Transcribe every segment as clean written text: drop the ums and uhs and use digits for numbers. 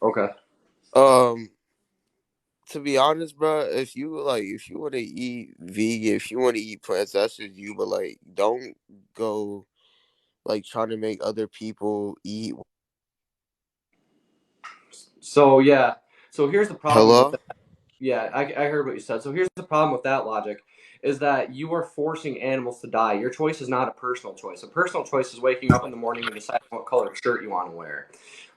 Okay. Um, to be honest, bro, if you want to eat vegan, if you want to eat plants, that's just you. But like, don't go like trying to make other people eat. So yeah. So here's the problem with Hello. that. Yeah, I heard what you said. So here's the problem with that logic is that you are forcing animals to die. Your choice is not a personal choice. A personal choice is waking up in the morning and deciding what color shirt you want to wear.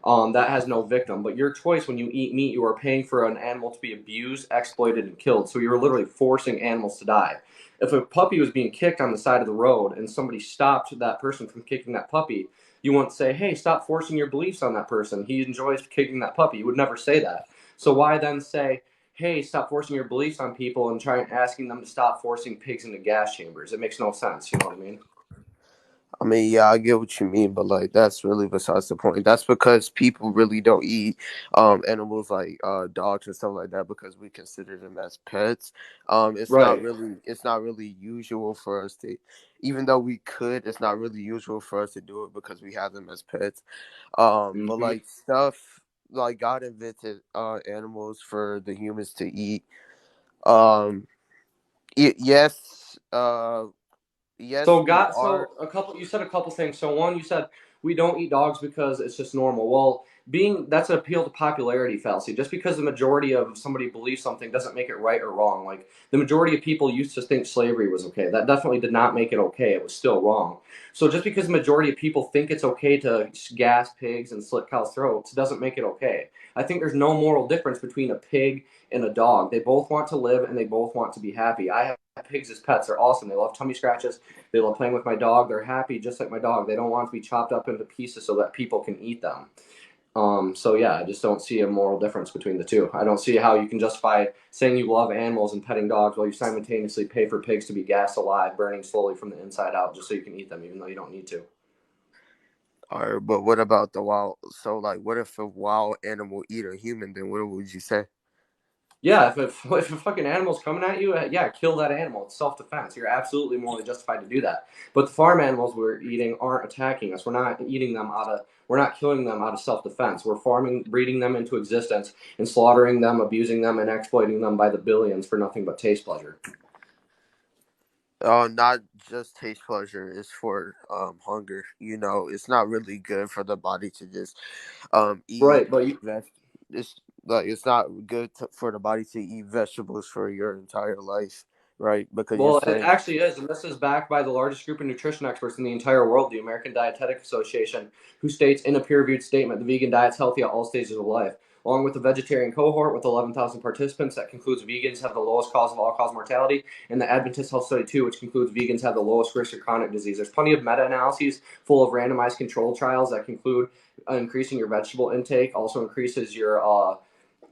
That has no victim. But your choice when you eat meat, you are paying for an animal to be abused, exploited, and killed. So you're literally forcing animals to die. If a puppy was being kicked on the side of the road and somebody stopped that person from kicking that puppy, you wouldn't say, "Hey, stop forcing your beliefs on that person. He enjoys kicking that puppy." You would never say that. So why then say, "Hey, stop forcing your beliefs on people," and try asking them to stop forcing pigs into gas chambers? It makes no sense. You know what I mean? I mean, yeah, I get what you mean, but like that's really besides the point. That's because people really don't eat animals like dogs and stuff like that because we consider them as pets. Right. It's not really usual for us to, even though we could, it's not really usual for us to do it because we have them as pets. But Mm-hmm. like stuff like God invented animals for the humans to eat. Um yes, yes So we got are. so a couple. You said a couple things. So one, you said we don't eat dogs because it's just normal. Well, being that's an appeal to popularity fallacy. Just because the majority of somebody believes something doesn't make it right or wrong. Like the majority of people used to think slavery was okay. That definitely did not make it okay. It was still wrong. So just because the majority of people think it's okay to gas pigs and slit cows' throats doesn't make it okay. I think there's no moral difference between a pig and a dog. They both want to live and they both want to be happy. I have pigs as pets. They're awesome. They love tummy scratches. They love playing with my dog. They're happy just like my dog. They don't want to be chopped up into pieces so that people can eat them. So yeah, I just don't see a moral difference between the two. I don't see how you can justify saying you love animals and petting dogs while you simultaneously pay for pigs to be gassed alive, burning slowly from the inside out, just so you can eat them, even though you don't need to. All right, but what about the wild? So, like, what if a wild animal eat a human? Then what would you say? Yeah, if a fucking animal's coming at you, yeah, kill that animal. It's self defense. You're absolutely morally justified to do that. But the farm animals we're eating aren't attacking us. We're not eating them out of. We're not killing them out of self defense. We're farming, breeding them into existence, and slaughtering them, abusing them, and exploiting them by the billions for nothing but taste pleasure. Not just taste pleasure. It's for hunger. You know, it's not really good for the body to just eat Right, but you, veg. It's like it's not good for the body to eat vegetables for your entire life, right? Because you're well, it saying, actually is, and this is backed by the largest group of nutrition experts in the entire world, the American Dietetic Association, who states in a peer-reviewed statement the vegan diet's healthy at all stages of life. Along with the vegetarian cohort with 11,000 participants, that concludes vegans have the lowest cause of all-cause mortality, and the Adventist Health Study 2, which concludes vegans have the lowest risk of chronic disease. There's plenty of meta-analyses full of randomized controlled trials that conclude increasing your vegetable intake also increases your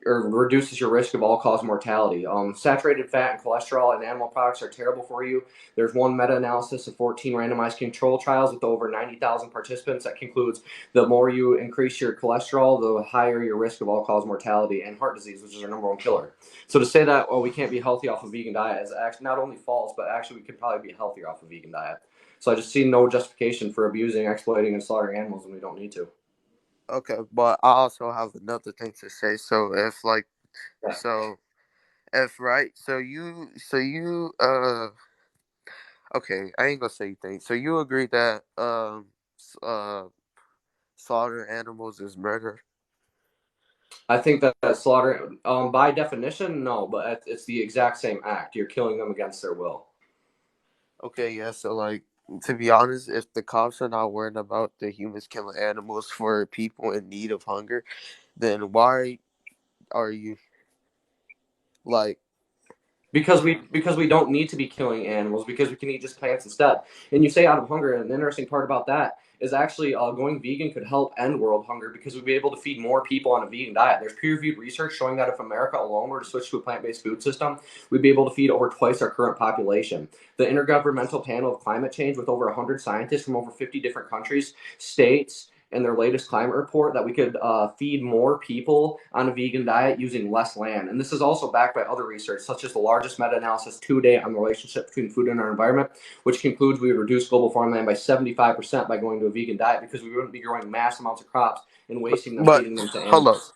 or reduces your risk of all-cause mortality. Saturated fat and cholesterol in animal products are terrible for you. There's one meta-analysis of 14 randomized control trials with over 90,000 participants that concludes the more you increase your cholesterol, the higher your risk of all-cause mortality and heart disease, which is our number one killer. So to say that, oh, we can't be healthy off of vegan diet is actually not only false, but actually we could probably be healthier off of vegan diet. So I just see no justification for abusing, exploiting, and slaughtering animals when we don't need to. okay, but I also have another thing to say. So if like, Yeah. so if right, so you okay, I ain't gonna say anything. So you agree that slaughter animals is murder? I think that slaughter, by definition, no, but it's the exact same act. You're killing them against their will. Okay, yeah. So like, to be honest, if the cops are not worried about the humans killing animals for people in need of hunger, then why are you like? Because we don't need to be killing animals because we can eat just plants instead. And you say out of hunger, and the interesting part about that is actually going vegan could help end world hunger because we'd be able to feed more people on a vegan diet. There's peer-reviewed research showing that if America alone were to switch to a plant-based food system, we'd be able to feed over twice our current population. The Intergovernmental Panel of Climate Change, with over 100 scientists from over 50 different countries, states in their latest climate report that we could feed more people on a vegan diet using less land. And this is also backed by other research, such as the largest meta analysis to date on the relationship between food and our environment, which concludes we would reduce global farmland by 75% by going to a vegan diet because we wouldn't be growing mass amounts of crops and wasting them, But feeding them to hold up, animals.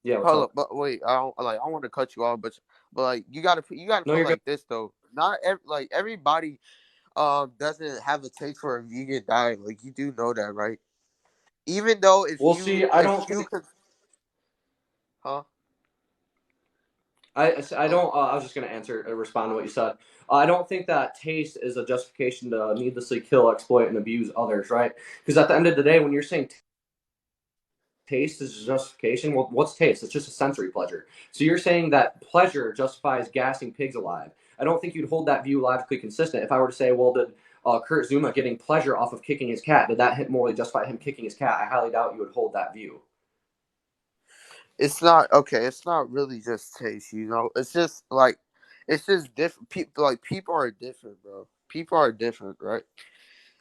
Yeah, what's Hold up, up? but wait, I want to cut you off, but like you gotta No, feel you're good. like this though. Not like everybody doesn't have a taste for a vegan diet. Like you do know that, right? Even though We'll see. I don't think huh? I don't. I was just gonna answer respond to what you said. I don't think that taste is a justification to needlessly kill, exploit, and abuse others, right? Because at the end of the day, when you're saying taste is justification, well, what's taste? It's just a sensory pleasure. So you're saying that pleasure justifies gassing pigs alive. I don't think you'd hold that view logically consistent if I were to say, well, did Kurt Zuma getting pleasure off of kicking his cat, did that morally justify him kicking his cat? I highly doubt you would hold that view. It's not okay. It's not really just taste, you know. It's just different. People like people are different, bro. People are different, right?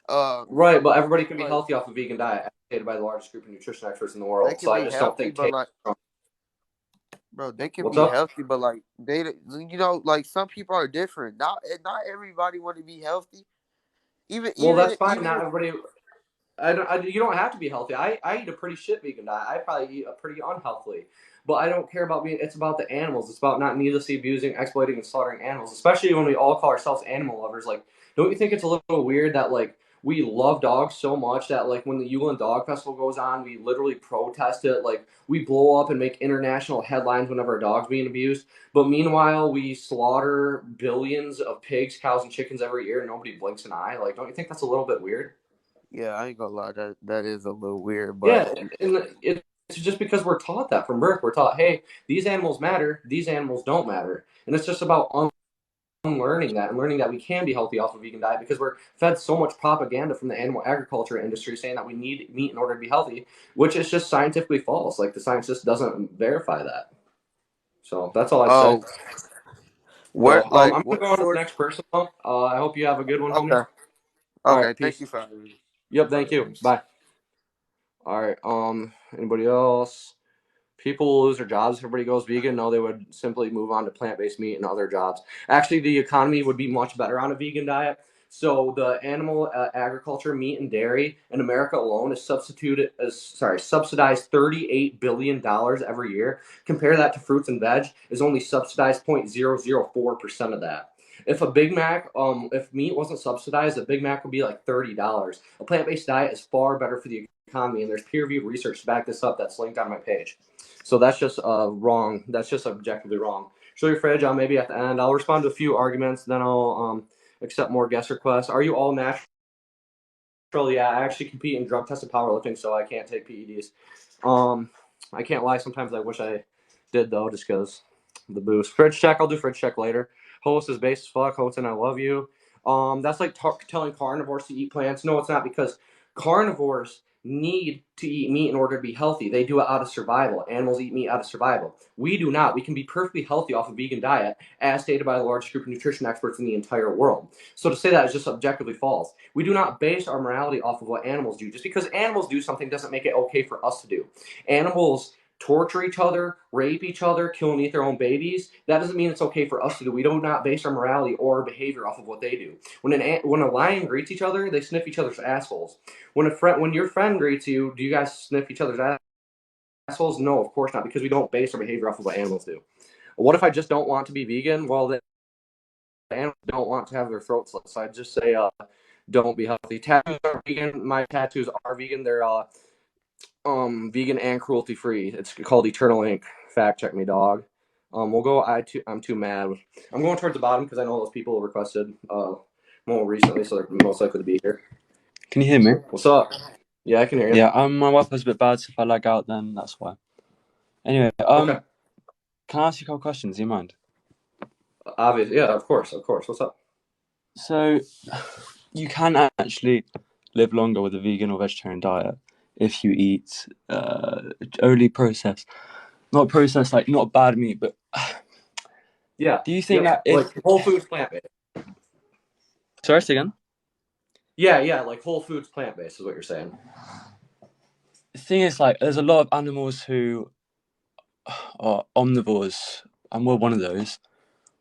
Uh, Right, but everybody can be like healthy off a vegan diet, advocated by the largest group of nutrition experts in the they world. can So I be just don't healthy, think but taste. like bro, they can What's be up? healthy, but like they, you know, like some people are different. Not everybody want to be healthy. Even Well, even that's fine. even Not if everybody. You don't have to be healthy. I eat a pretty shit vegan diet. I probably eat a pretty unhealthily. But I don't care about being. It's about the animals. It's about not needlessly abusing, exploiting, and slaughtering animals. Especially when we all call ourselves animal lovers. Like, don't you think it's a little weird that like we love dogs so much that like when the Yule and Dog Festival goes on, we literally protest it. Like we blow up and make international headlines whenever a dog's being abused. But meanwhile, we slaughter billions of pigs, cows, and chickens every year, and nobody blinks an eye. Like, don't you think that's a little bit weird? yeah, I ain't gonna lie, that is a little weird, but Yeah, and it's just because we're taught that from birth. We're taught, hey, these animals matter, these animals don't matter, and it's just about unlearning that and learning that we can be healthy off a vegan diet because we're fed so much propaganda from the animal agriculture industry saying that we need meat in order to be healthy, which is just scientifically false. Like the science just doesn't verify that. So that's all I'd say. oh, So what like I'm gonna what go on to the source? next person. I hope you have a good one, homie. Okay, All right, okay, thank peace. you for having me. Yep, thank Okay, you. peace. Bye. All right. Anybody else? People will lose their jobs if everybody goes vegan. No, they would simply move on to plant-based meat and other jobs. Actually, the economy would be much better on a vegan diet. So the animal agriculture, meat and dairy in America alone is subsidized $38 billion every year. Compare that to fruits and veg is only subsidized 0.004% of that. If a Big Mac, if meat wasn't subsidized, a Big Mac would be like $30. A plant-based diet is far better for the economy, and there's peer-reviewed research to back this up. That's linked on my page. So that's just wrong. That's just objectively wrong. Show your fridge. I'll maybe at the end. I'll respond to a few arguments. Then I'll accept more guest requests. Are you all natural? Yeah, I actually compete in drug tested powerlifting, so I can't take PEDs. Um, I can't lie. Sometimes I wish I did though, just because the boost. Fridge check. I'll do fridge check later. Host is base as fuck. Hostin, I love you. That's like telling carnivores to eat plants. No, it's not because carnivores need to eat meat in order to be healthy. They do it out of survival. Animals eat meat out of survival. We do not. We can be perfectly healthy off a vegan diet, as stated by the largest group of nutrition experts in the entire world. So to say that is just objectively false. We do not base our morality off of what animals do. Just because animals do something doesn't make it okay for us to do. Animals torture each other, rape each other, kill and eat their own babies. That doesn't mean it's okay for us to do. We do not base our morality or our behavior off of what they do. When a lion greets each other, they sniff each other's assholes. When your friend greets you, do you guys sniff each other's assholes? No, of course not, because we don't base our behavior off of what animals do. What if I just don't want to be vegan? Well, the animals don't want to have their throat slit, so I just say, don't be healthy. Tattoos are vegan. My tattoos are vegan. They're vegan and cruelty free. It's called Eternal Ink. Fact check me, dog. We'll go. I'm too mad. I'm going towards the bottom because I know those people requested more recently, so they're most likely to be here. Can you hear me? What's up? Yeah, I can hear you. Yeah, my Wi-Fi's a bit bad, so if I lag out, then that's why. Anyway, Okay. can I ask you a couple questions? Do you mind? Obviously, yeah, of course, of course. What's up? So, you can actually live longer with a vegan or vegetarian diet if you eat only processed, not processed like not bad meat, but Yeah. do you think that if like Whole Foods plant based? sorry, say again? Yeah, like Whole Foods plant based is what you're saying. The thing is, like, there's a lot of animals who are omnivores, and we're one of those.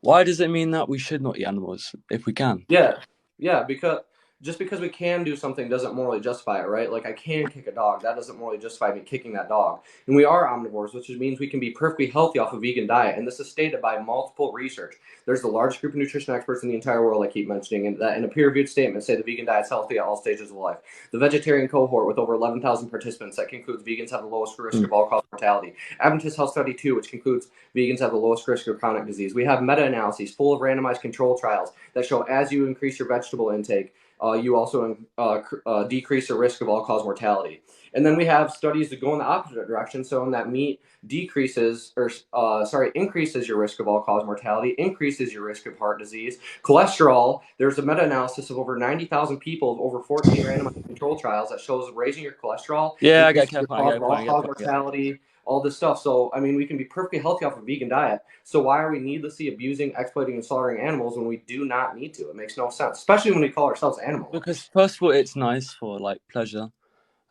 Why does it mean that we should not eat animals if we can? Yeah, because just because we can do something doesn't morally justify it, right? Like I can kick a dog, that doesn't morally justify me kicking that dog. And we are omnivores, which means we can be perfectly healthy off a vegan diet. And this is stated by multiple research. There's the largest group of nutrition experts in the entire world, I keep mentioning, and that in a peer-reviewed statement say the vegan diet is healthy at all stages of life. The vegetarian cohort with over 11,000 participants that concludes vegans have the lowest risk of all-cause mortality. Adventist Health Study 2, which concludes vegans have the lowest risk of chronic disease. We have meta-analyses full of randomized control trials that show as you increase your vegetable intake, you also decrease the risk of all-cause mortality. And then we have studies that go in the opposite direction, showing that meat increases your risk of all-cause mortality, increases your risk of heart disease. Cholesterol, there's a meta-analysis of over 90,000 people of over 14 randomized control trials that shows raising your cholesterol Yeah, I get increases your your point. I get your point. I get your all-cause point. mortality, all this stuff. So, I mean, we can be perfectly healthy off a vegan diet. So why are we needlessly abusing, exploiting, and slaughtering animals when we do not need to? It makes no sense, especially when we call ourselves animal lovers. Because first of all, it's nice for like pleasure,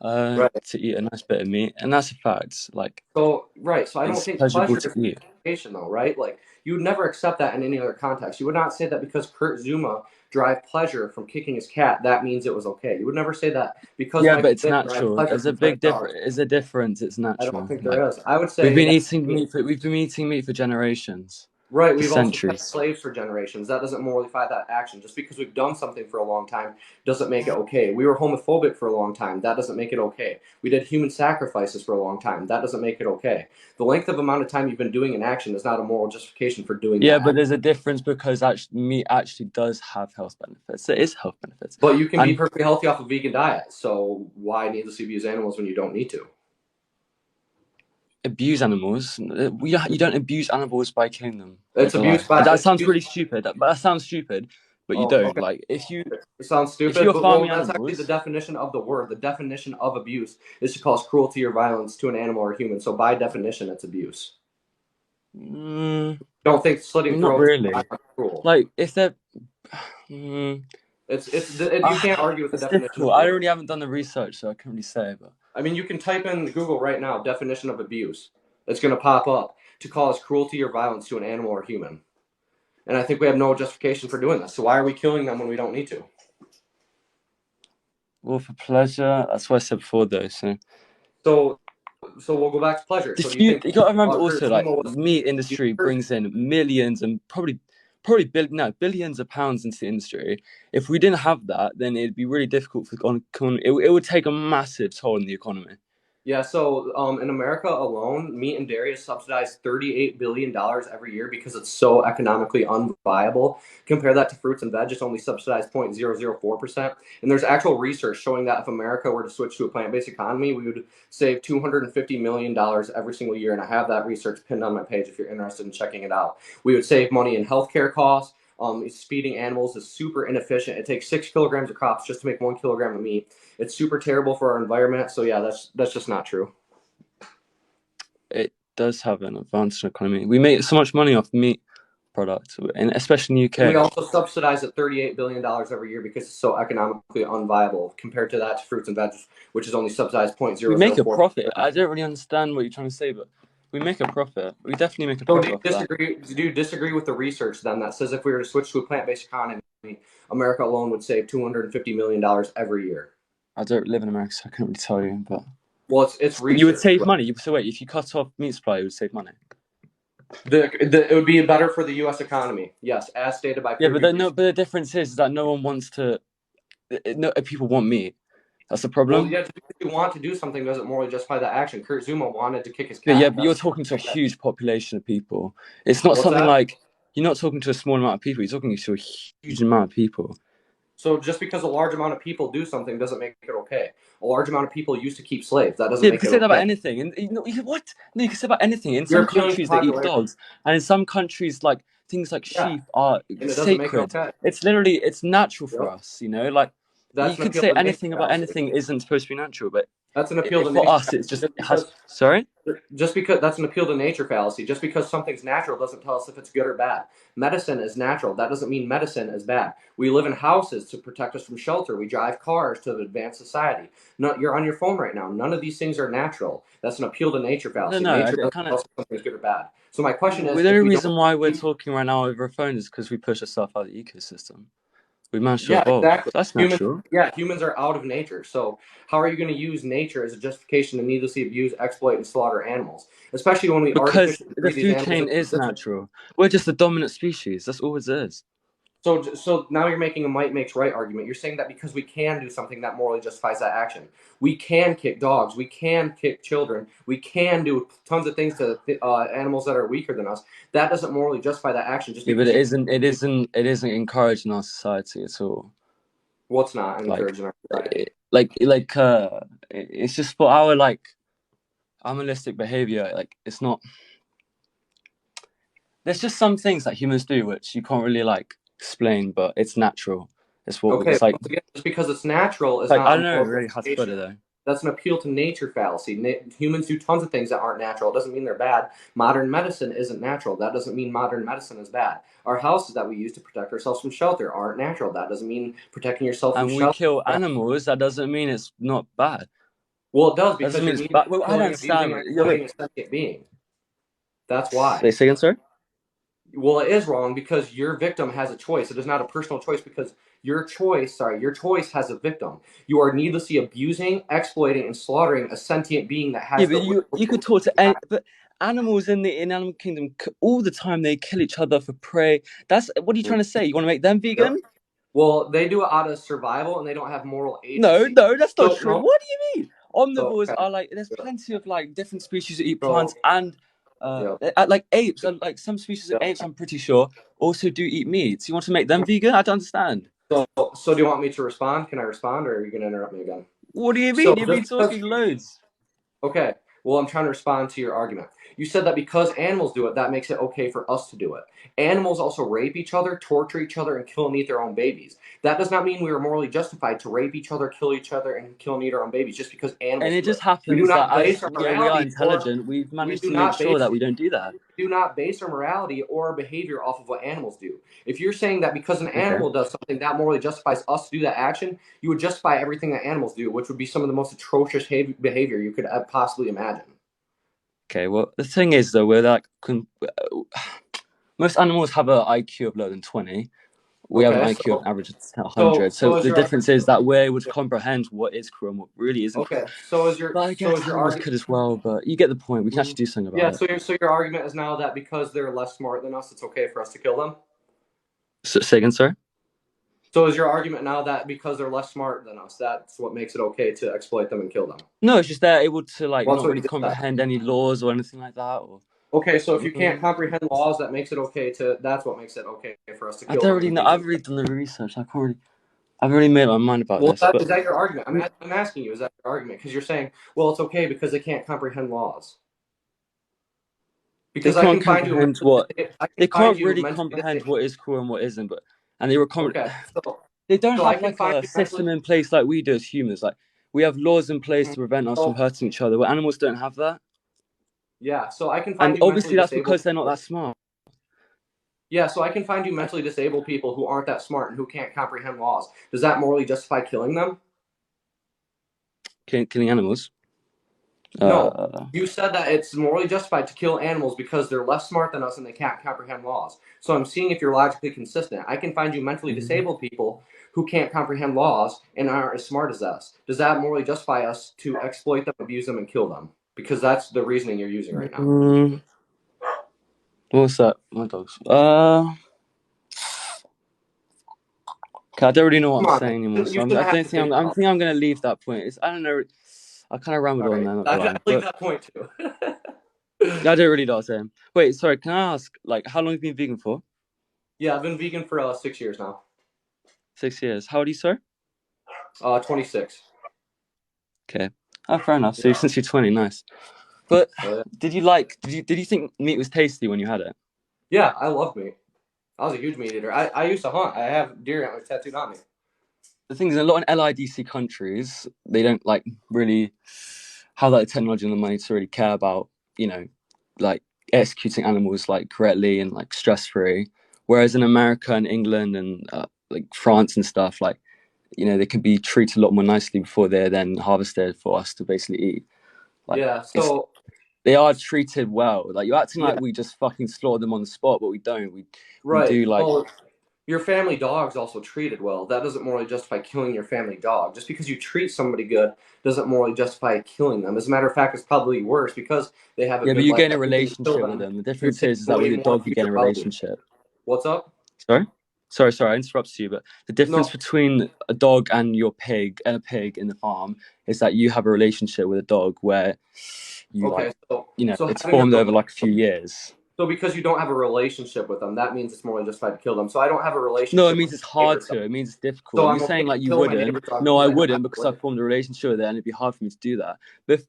Right. to eat a nice bit of meat, and that's a fact. Like So, right. So I don't it's think pleasurable pleasure to is eat. justification, though, right? Like you would never accept that in any other context. You would not say that because Kurt Zuma derived pleasure from kicking his cat, that means it was okay. You would never say that because Yeah, Michael but it's Vick derived natural. pleasure There's a from cutting big dogs. difference. There's a difference. It's I don't natural. think Like there is. I would we've say been that eating meat for generations, right. for We've also kept centuries. slaves for generations. That doesn't moralify that action. Just because we've done something for a long time doesn't make it okay. We were homophobic for a long time. That doesn't make it okay. We did human sacrifices for a long time. That doesn't make it okay. The length of amount of time you've been doing an action is not a moral justification for doing Yeah, that but action. there's a difference because meat actually does have health benefits. There is health benefits, But you can be and perfectly healthy off a vegan diet. So why needlessly abuse animals when you don't need to? abuse animals. You don't abuse animals by killing them. It's Like abuse alive. by That it's sounds abuse. really stupid. That sounds stupid, but you Oh, don't. okay. Like It sounds if stupid, you're but well, farming that's actually the animals, definition of the word. The definition of abuse is to cause cruelty or violence to an animal or human. So by definition, it's abuse. Don't think slitting not throats really. is cruel. Like if they're, mm, You can't argue with the it's definition difficult. of the I word. really haven't done the research, so I can't really say. But I mean, you can type in Google right now definition of abuse. It's going to pop up to cause cruelty or violence to an animal or human. And I think we have no justification for doing this. So why are we killing them when we don't need to? well, for pleasure, that's what I said before, though. So So we'll go back to pleasure. So do you you think gotta remember Kurt also, like Zuma was meat industry brings in millions and probably billions of pounds into the industry. If we didn't have that, then it'd be really difficult it would take a massive toll on the economy. Yeah, so in America alone, meat and dairy is subsidized $38 billion every year because it's so economically unviable. Compare that to fruits and veg, it's only subsidized 0.004%. And there's actual research showing that if America were to switch to a plant-based economy, we would save $250 million every single year. And I have that research pinned on my page if you're interested in checking it out. We would save money in healthcare costs. Feeding animals is super inefficient. It takes 6 kilograms of crops just to make 1 kilogram of meat. It's super terrible for our environment. So yeah, that's just not true. It does have an advantage in the economy. We make so much money off meat products, and especially in the UK. And we also subsidize it $38 billion every year because it's so economically unviable compared to that to fruits and veg, which is only subsidized 0.004%. We make a profit. I don't really understand what you're trying to say, but we make a profit. We definitely make a So profit. do you disagree with the research then that says if we were to switch to a plant-based economy, America alone would save $250 million every year? I don't live in America, so I can't really tell you. But well, it's research. You would save money. So wait, if you cut off meat supply, you would save money. It would be better for the U.S. economy, yes, as stated by. Yeah, but the difference is that no one wants to. No, people want meat. That's the problem. Well, yeah, if you want to do something, doesn't morally justify that action. Kurt Zuma wanted to kick his cat. Yeah, but you're talking to a huge population of people. It's not something like you're not talking to a small amount of people. You're talking to a huge amount of people. So just because a large amount of people do something doesn't make it okay. A large amount of people used to keep slaves. That doesn't make it okay. You can say that about anything. And what? No, you can say about anything. In some countries they eat dogs, and in some countries like things like sheep are sacred. It's natural for us, Like you could say anything about anything isn't supposed to be natural, but that's an appeal to for us. It's just sorry. Just because that's an appeal to nature fallacy. Just because something's natural doesn't tell us if it's good or bad. Medicine is natural. That doesn't mean medicine is bad. We live in houses to protect us from shelter. We drive cars to advance society. No, you're on your phone right now. None of these things are natural. That's an appeal to nature fallacy. Nature doesn't tell us if something's good or bad. So my question is, the only reason why we're talking right now over a phone is because we push ourselves out of the ecosystem. We managed to Yeah, evolve. exactly. That's natural. Humans are out of nature. So how are you going to use nature as a justification to needlessly abuse, exploit, and slaughter animals, especially when we Because artificially the breed these food animals chain into is existence? natural. We're just the dominant species. That's all it is. So now you're making a might makes right argument. You're saying that because we can do something that morally justifies that action. We can kick dogs. We can kick children. We can do tons of things to animals that are weaker than us. That doesn't morally justify that action just Yeah, but because it you. isn't. It isn't. It isn't encouraged in our society at all. What's not Like, encouraging our society? it's just for our like animalistic behavior. Like, it's not. There's just some things that humans do which you can't really like explain, but it's natural. It's what Okay, it's like. once again, just because it's natural is Like, I not don't a know moral really how to put justification. it though. That's an appeal to nature fallacy. Humans do tons of things that aren't natural. It doesn't mean they're bad. Modern medicine isn't natural. That doesn't mean modern medicine is bad. Our houses that we use to protect ourselves from shelter aren't natural. That doesn't mean protecting yourself from And we shelter kill is bad. animals. That doesn't mean it's not bad. Well, it does That doesn't because mean you're it's meaning bad. Well, I don't killing, abusing, understand. and Yeah, wait. exploiting a sentient being. That's why. Say again, sir. Well, it is wrong because your victim has a choice. It is not a personal choice because your choice has a victim. You are needlessly abusing, exploiting, and slaughtering a sentient being that Yeah, has but the will you could talk to but animals in animal kingdom all the time. They kill each other for prey. That's what are you trying to say? You want to make them vegan? Well, they do it out of survival and they don't have moral No, agency. no, that's not So, true. no. What do you mean? So, Omnivores okay. are like there's plenty of like different species that eat So, plants and yeah. like apes and like some species of Yeah. apes I'm pretty sure also do eat meat. You want to make them vegan? I don't understand. So do you want me to respond? Can I respond or are you going to interrupt me again? What do you So, mean? You've been just because talking loads. Okay. Well, I'm trying to respond to your argument. You said that because animals do it, that makes it okay for us to do it. Animals also rape each other, torture each other, and kill and eat their own babies. That does not mean we are morally justified to rape each other, kill each other, and kill and eat our own babies just because And animals it do it. just We do happens that not as base our we are morality or intelligent, we've we managed do to make not sure base that we don't do that. do not base our morality or our behavior off of what animals do. If you're saying that because an Okay. animal does something that morally justifies us to do that action, you would justify everything that animals do, which would be some of the most atrocious behavior you could possibly imagine. Okay, well, the thing is, though, we're like, most animals have an IQ of lower than 20. We have an Okay, IQ of so average of 100. So is the your difference is that we're able to comprehend what is cruel and what really isn't cruel. okay, so is your But I so guess is your animals argument? could as well, but you get the point. We can actually do something Yeah, about it. so your argument is now that because they're less smart than us, it's okay for us to kill them. So, say again, sir? So is your argument now that because they're less smart than us, that's what makes it okay to exploit them and kill them? No, it's just they're able to like Well, that's not what really you just said. comprehend any laws or anything like that. Or Okay, so if you can't comprehend laws, that makes it okay to. That's what makes it okay for us to I kill don't them really and know. abuse I've them. already done the research. I've already made my mind about Well, this. But is that your argument? I'm asking you, is that your argument? Because you're saying, well, it's okay because they can't comprehend laws. they Because I can't can find you comprehend what I can they find can't you really mentally comprehend disabled. what is cruel and what isn't. But and they were Okay, they don't so I have can like find a you mentally. system in place like we do as humans. Like we have laws in place to prevent us from So, hurting each other. But animals don't have that. yeah, so I can find And you mentally obviously that's disabled because they're not people. that smart. Yeah, so I can find you mentally disabled people who aren't that smart and who can't comprehend laws. Does that morally justify killing them? Killing animals. No. Uh, You said that it's morally justified to kill animals because they're less smart than us and they can't comprehend laws. So I'm seeing if you're logically consistent. I can find you mentally disabled people who can't comprehend laws and aren't as smart as us. Does that morally justify us to exploit them, abuse them, and kill them? Because that's the reasoning you're using right now. What's that? My dogs. Okay, I don't really know what Come I'm on, saying anymore. you So shouldn't I have don't to think think I'm about it. think I'm gonna leave that point. I don't know. I kind of rambled All on right, there, not gonna I lie. leave But that point too. I don't really know what I'm saying. Wait, sorry. Can I ask, like, how long have you been vegan for? Yeah, I've been vegan for 6 years now. 6 years. How old are you, sir? 26. Okay. Oh, fair enough. So since you're 20, nice. But Yeah. did you think meat was tasty when you had it? Yeah, I love meat. I was a huge meat eater. I used to hunt. I have deer antlers tattooed on me. The thing is, in a lot of LIDC countries, they don't like really have that technology and the money to really care about, like executing animals like correctly and like stress free. Whereas in America and England and like France and stuff, like they can be treated a lot more nicely before they're then harvested for us to basically eat. Like Yeah, so they are treated well. Like you're acting yeah, like we just fucking slaughter them on the spot, but we don't. We right. do like Well, Your family dog's also treated well. That doesn't morally justify killing your family dog. Just because you treat somebody good doesn't morally justify killing them. As a matter of fact, it's probably worse because they have a Yeah, but good you life. get in a That means when you kill relationship with them, them. The you're difference taking is that with away your more dog, you get in future a value. relationship. What's up? Sorry? Sorry, I interrupted you, but the difference No. between a dog and your pig and a pig in the farm is that you have a relationship with a dog where you Okay. So it's having a formed over like a few years. so because you don't have a relationship with them, that means it's morally justified to kill them. So I don't have a No, it relationship means with it's my hard neighbor's dog. to. It means it's So difficult. You're I'm okay saying to like you kill my wouldn't. neighbor's dog No, I because I don't have wouldn't a because I've relationship. formed a relationship with it and it'd be hard for me to do that. But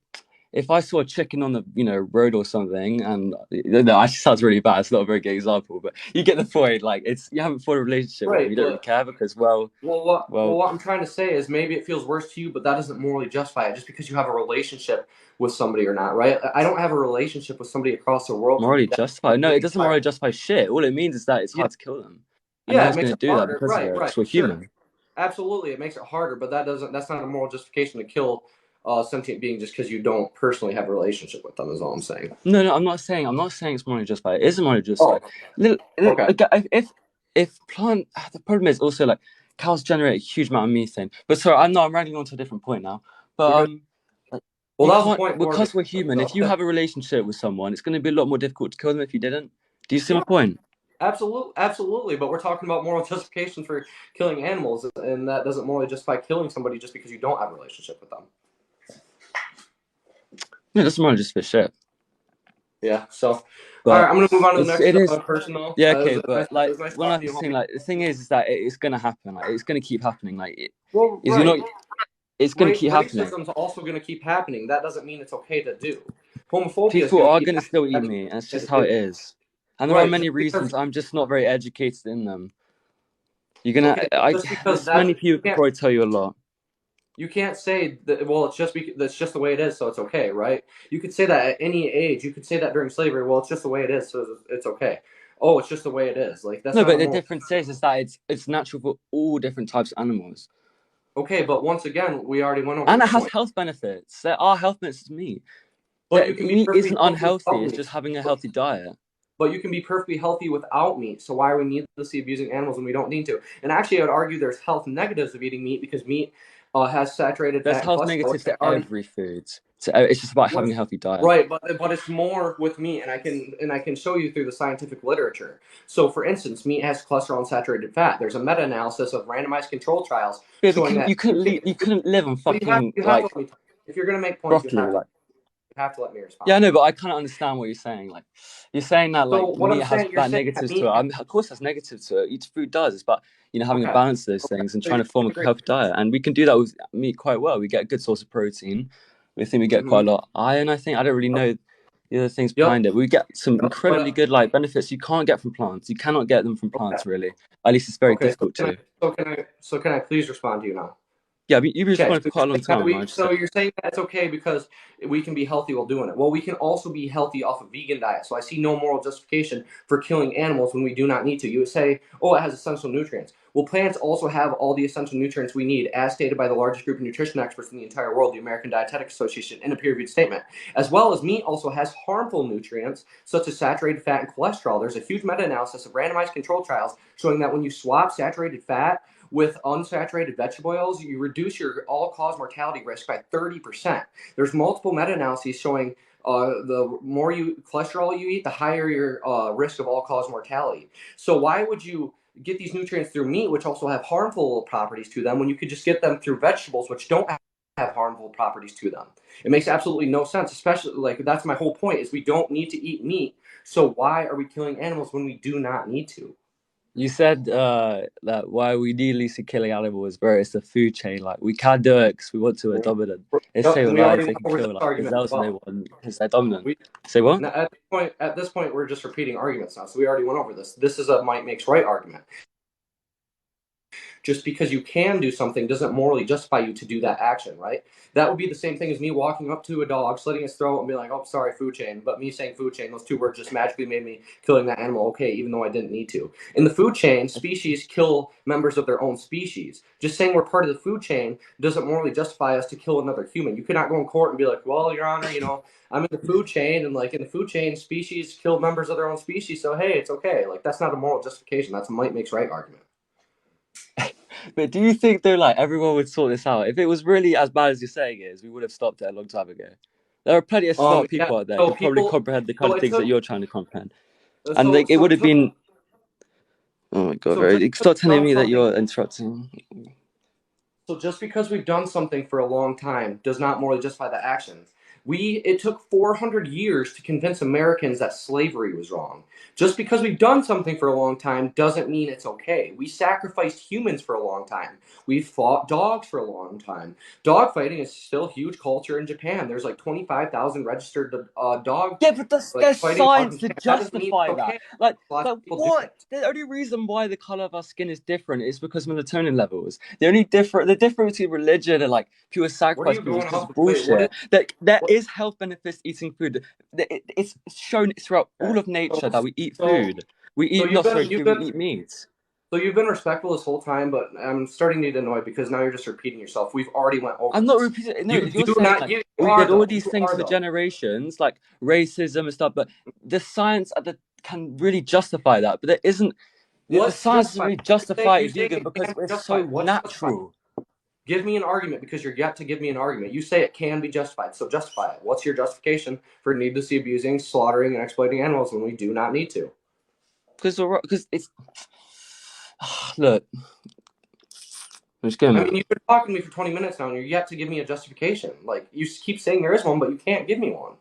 if I saw a chicken on the road or something, and no, actually sounds really bad. It's not a very good example, but you get the point. Like it's you haven't formed a relationship with them. Right, You don't really but care because what I'm trying to say is maybe it feels worse to you, but that doesn't morally justify it just because you have a relationship with somebody or not, right? I don't have a relationship with somebody across the world from morally me. That justified. No, it doesn't doesn't morally justify shit. All it means is that it's yeah, hard to kill them, and no yeah, it one's makes going it to do that harder. because of Right, it right, because we're sure. human. Absolutely, it makes it harder, but that's not a moral justification to kill a sentient being just because you don't personally have a relationship with them. Is all I'm saying. No, I'm not saying it's morally justified. It isn't morally Oh, justified. Look, okay. if plant the problem is also like cows generate a huge amount of methane. But sorry, I'm running on to a different point now. But You're good. like, Well, you that was the can't point more of it. because we're human. If you So, have a relationship with someone, it's going to be a lot more difficult to kill them if you didn't. Do you see my yeah, point? absolutely, absolutely. But we're talking about moral justifications for killing animals, and that doesn't morally justify killing somebody just because you don't have a relationship with them. No, that's morally just for shit. Yeah. So, all right, But I'm gonna move on to the it next is. person. Though. Yeah, It was okay, nice, but it like was nice one talking to last you, thing, homie. like the thing is that it's gonna happen. Like it's gonna keep happening. Like Well, is you're not. right. It's gonna keep happening. Racism's also gonna keep happening. That doesn't mean it's okay to do. Homophobia is People gonna are keep going to happening. still eat That doesn't meat, mean and it's it's just okay how to it do. is. And there are Right. many Just because reasons. I'm just not very educated in them. You're gonna. okay, just because There's many people you who could can't probably tell you a lot. you can't say that. Well, that's just the way it is, so it's okay, right? You could say that at any age. You could say that during slavery. Well, it's just the way it is, so it's okay. Oh, it's just the way it is. Like that's No, not but a the moral. difference is that it's natural for all different types of animals, Okay, but once again, we already went over and it this has point. health benefits. There are health benefits to meat. But you That can be meat perfectly isn't healthy unhealthy. without It's meat. just having a healthy diet. But you can be perfectly healthy without meat. So why are we needlessly abusing animals when we don't need to? And actually, I would argue there's health negatives of eating meat because meat has saturated There's fat and health cholesterol. negatives to every food. So it's just about having a healthy diet. Right, but it's more with meat, and I can show you through the scientific literature. So, for instance, meat has cholesterol and saturated fat. There's a meta-analysis of randomized control trials Yeah, showing that you couldn't live on But fucking you have to like let me talk. If you're gonna make points, broccoli. Like you have to let me yeah, I respond. know, but I kind of understand what you're saying. Like you're saying that So like what meat I'm has saying, you're bad saying that negatives to meat it. has Of course, has negatives to it. Each food does. It's about having a okay, balance of those okay. things and So trying you're to form a agreeing. healthy diet. And we can do that with meat quite well. We get a good source of protein. We think we get Mm-hmm. quite a lot of iron. I think I don't really know the other things Yep, behind it. We get some yep. But incredibly good like benefits you can't get from plants. You cannot get them from okay, plants really. At least it's very okay. difficult to. So can I please respond to you now? Yeah, but you've Okay, responded for quite a long time. I just so you're saying that it's okay because we can be healthy while doing it. Well, we can also be healthy off a vegan diet. So I see no moral justification for killing animals when we do not need to. You would say, oh, it has essential nutrients. Well, plants also have all the essential nutrients we need, as stated by the largest group of nutrition experts in the entire world, the American Dietetic Association, in a peer-reviewed statement. As well as meat also has harmful nutrients such as saturated fat and cholesterol. There's a huge meta-analysis of randomized control trials showing that when you swap saturated fat with unsaturated vegetable oils, you reduce your all-cause mortality risk by 30%. There's multiple meta-analyses showing the more cholesterol you eat, the higher your risk of all-cause mortality. So why would you get these nutrients through meat, which also have harmful properties to them, when you could just get them through vegetables, which don't have harmful properties to them? It makes absolutely no sense. Especially like that's my whole point is we don't need to eat meat. So why are we killing animals when we do not need to? You said that why we need Lisa killing animals, where it's the food chain. Like we can't do it because we want to dominant. It's Yep, say and with we already lions, they went can over this kill like argument as gazelles and they well. want because they're dominant. We Say what? now, at this point, we're just repeating arguments now. So we already went over this. This is a might makes right argument. Just because you can do something doesn't morally justify you to do that action, right? That would be the same thing as me walking up to a dog, slitting its throat, and being like, "Oh, sorry, food chain." But me saying food chain, those two words just magically made me killing that animal okay, even though I didn't need to. In the food chain, species kill members of their own species. Just saying we're part of the food chain doesn't morally justify us to kill another human. You cannot go in court and be like, "Well, Your Honor, I'm in the food chain, and like in the food chain, species kill members of their own species, so hey, it's okay." Like that's not a moral justification. That's a might makes right argument. But do you think though, like everyone would sort this out? If it was really as bad as you're saying it is, we would have stopped it a long time ago. There are plenty of smart Yeah. people out there So who probably people. comprehend the kind So of it things that took. you're trying to comprehend, and So like it so would it have took. been. Oh my god, So bro! just because Stop we've telling done me that something. you're interrupting. So just because we've done something for a long time does not morally justify the action. It took 400 years to convince Americans that slavery was wrong. Just because we've done something for a long time doesn't mean it's okay. We sacrificed humans for a long time. We've fought dogs for a long time. Dog fighting is still a huge culture in Japan. There's like 25,000 registered dog Yeah, but like there's fighting dogs science in to Japan. That doesn't mean it's justify that. okay. Like Lots of people do what? it. The only reason why the color of our skin is different is because melatonin levels. The difference between religion and like pure What are sacrifice you people is going because off it's with? Wait, what is bullshit. That there what? is health benefits to eating food. It's shown throughout Okay. all of nature that we eat So, food. We so eat you've not sorry been you've food. We been eat meat. So you've been respectful this whole time, but I'm starting to get annoyed because now you're just repeating yourself. We've already went over I'm not this. repeating. No, You if you're do saying not. like You we are did all though. these You things are for though. generations, like racism and stuff, but the science at the can really justify that. But there isn't. The What's science doesn't justified? really justify You it say vegan it because can't be it's so justified. What's justified? natural. Give me an argument because you're yet to give me an argument. You say it can be justified, so justify it. What's your justification for needlessly abusing, slaughtering, and exploiting animals when we do not need to? Because it's look, I'm just going I to. mean, you've been talking to me for 20 minutes now, and you're yet to give me a justification. Like you keep saying there is one, but you can't give me one.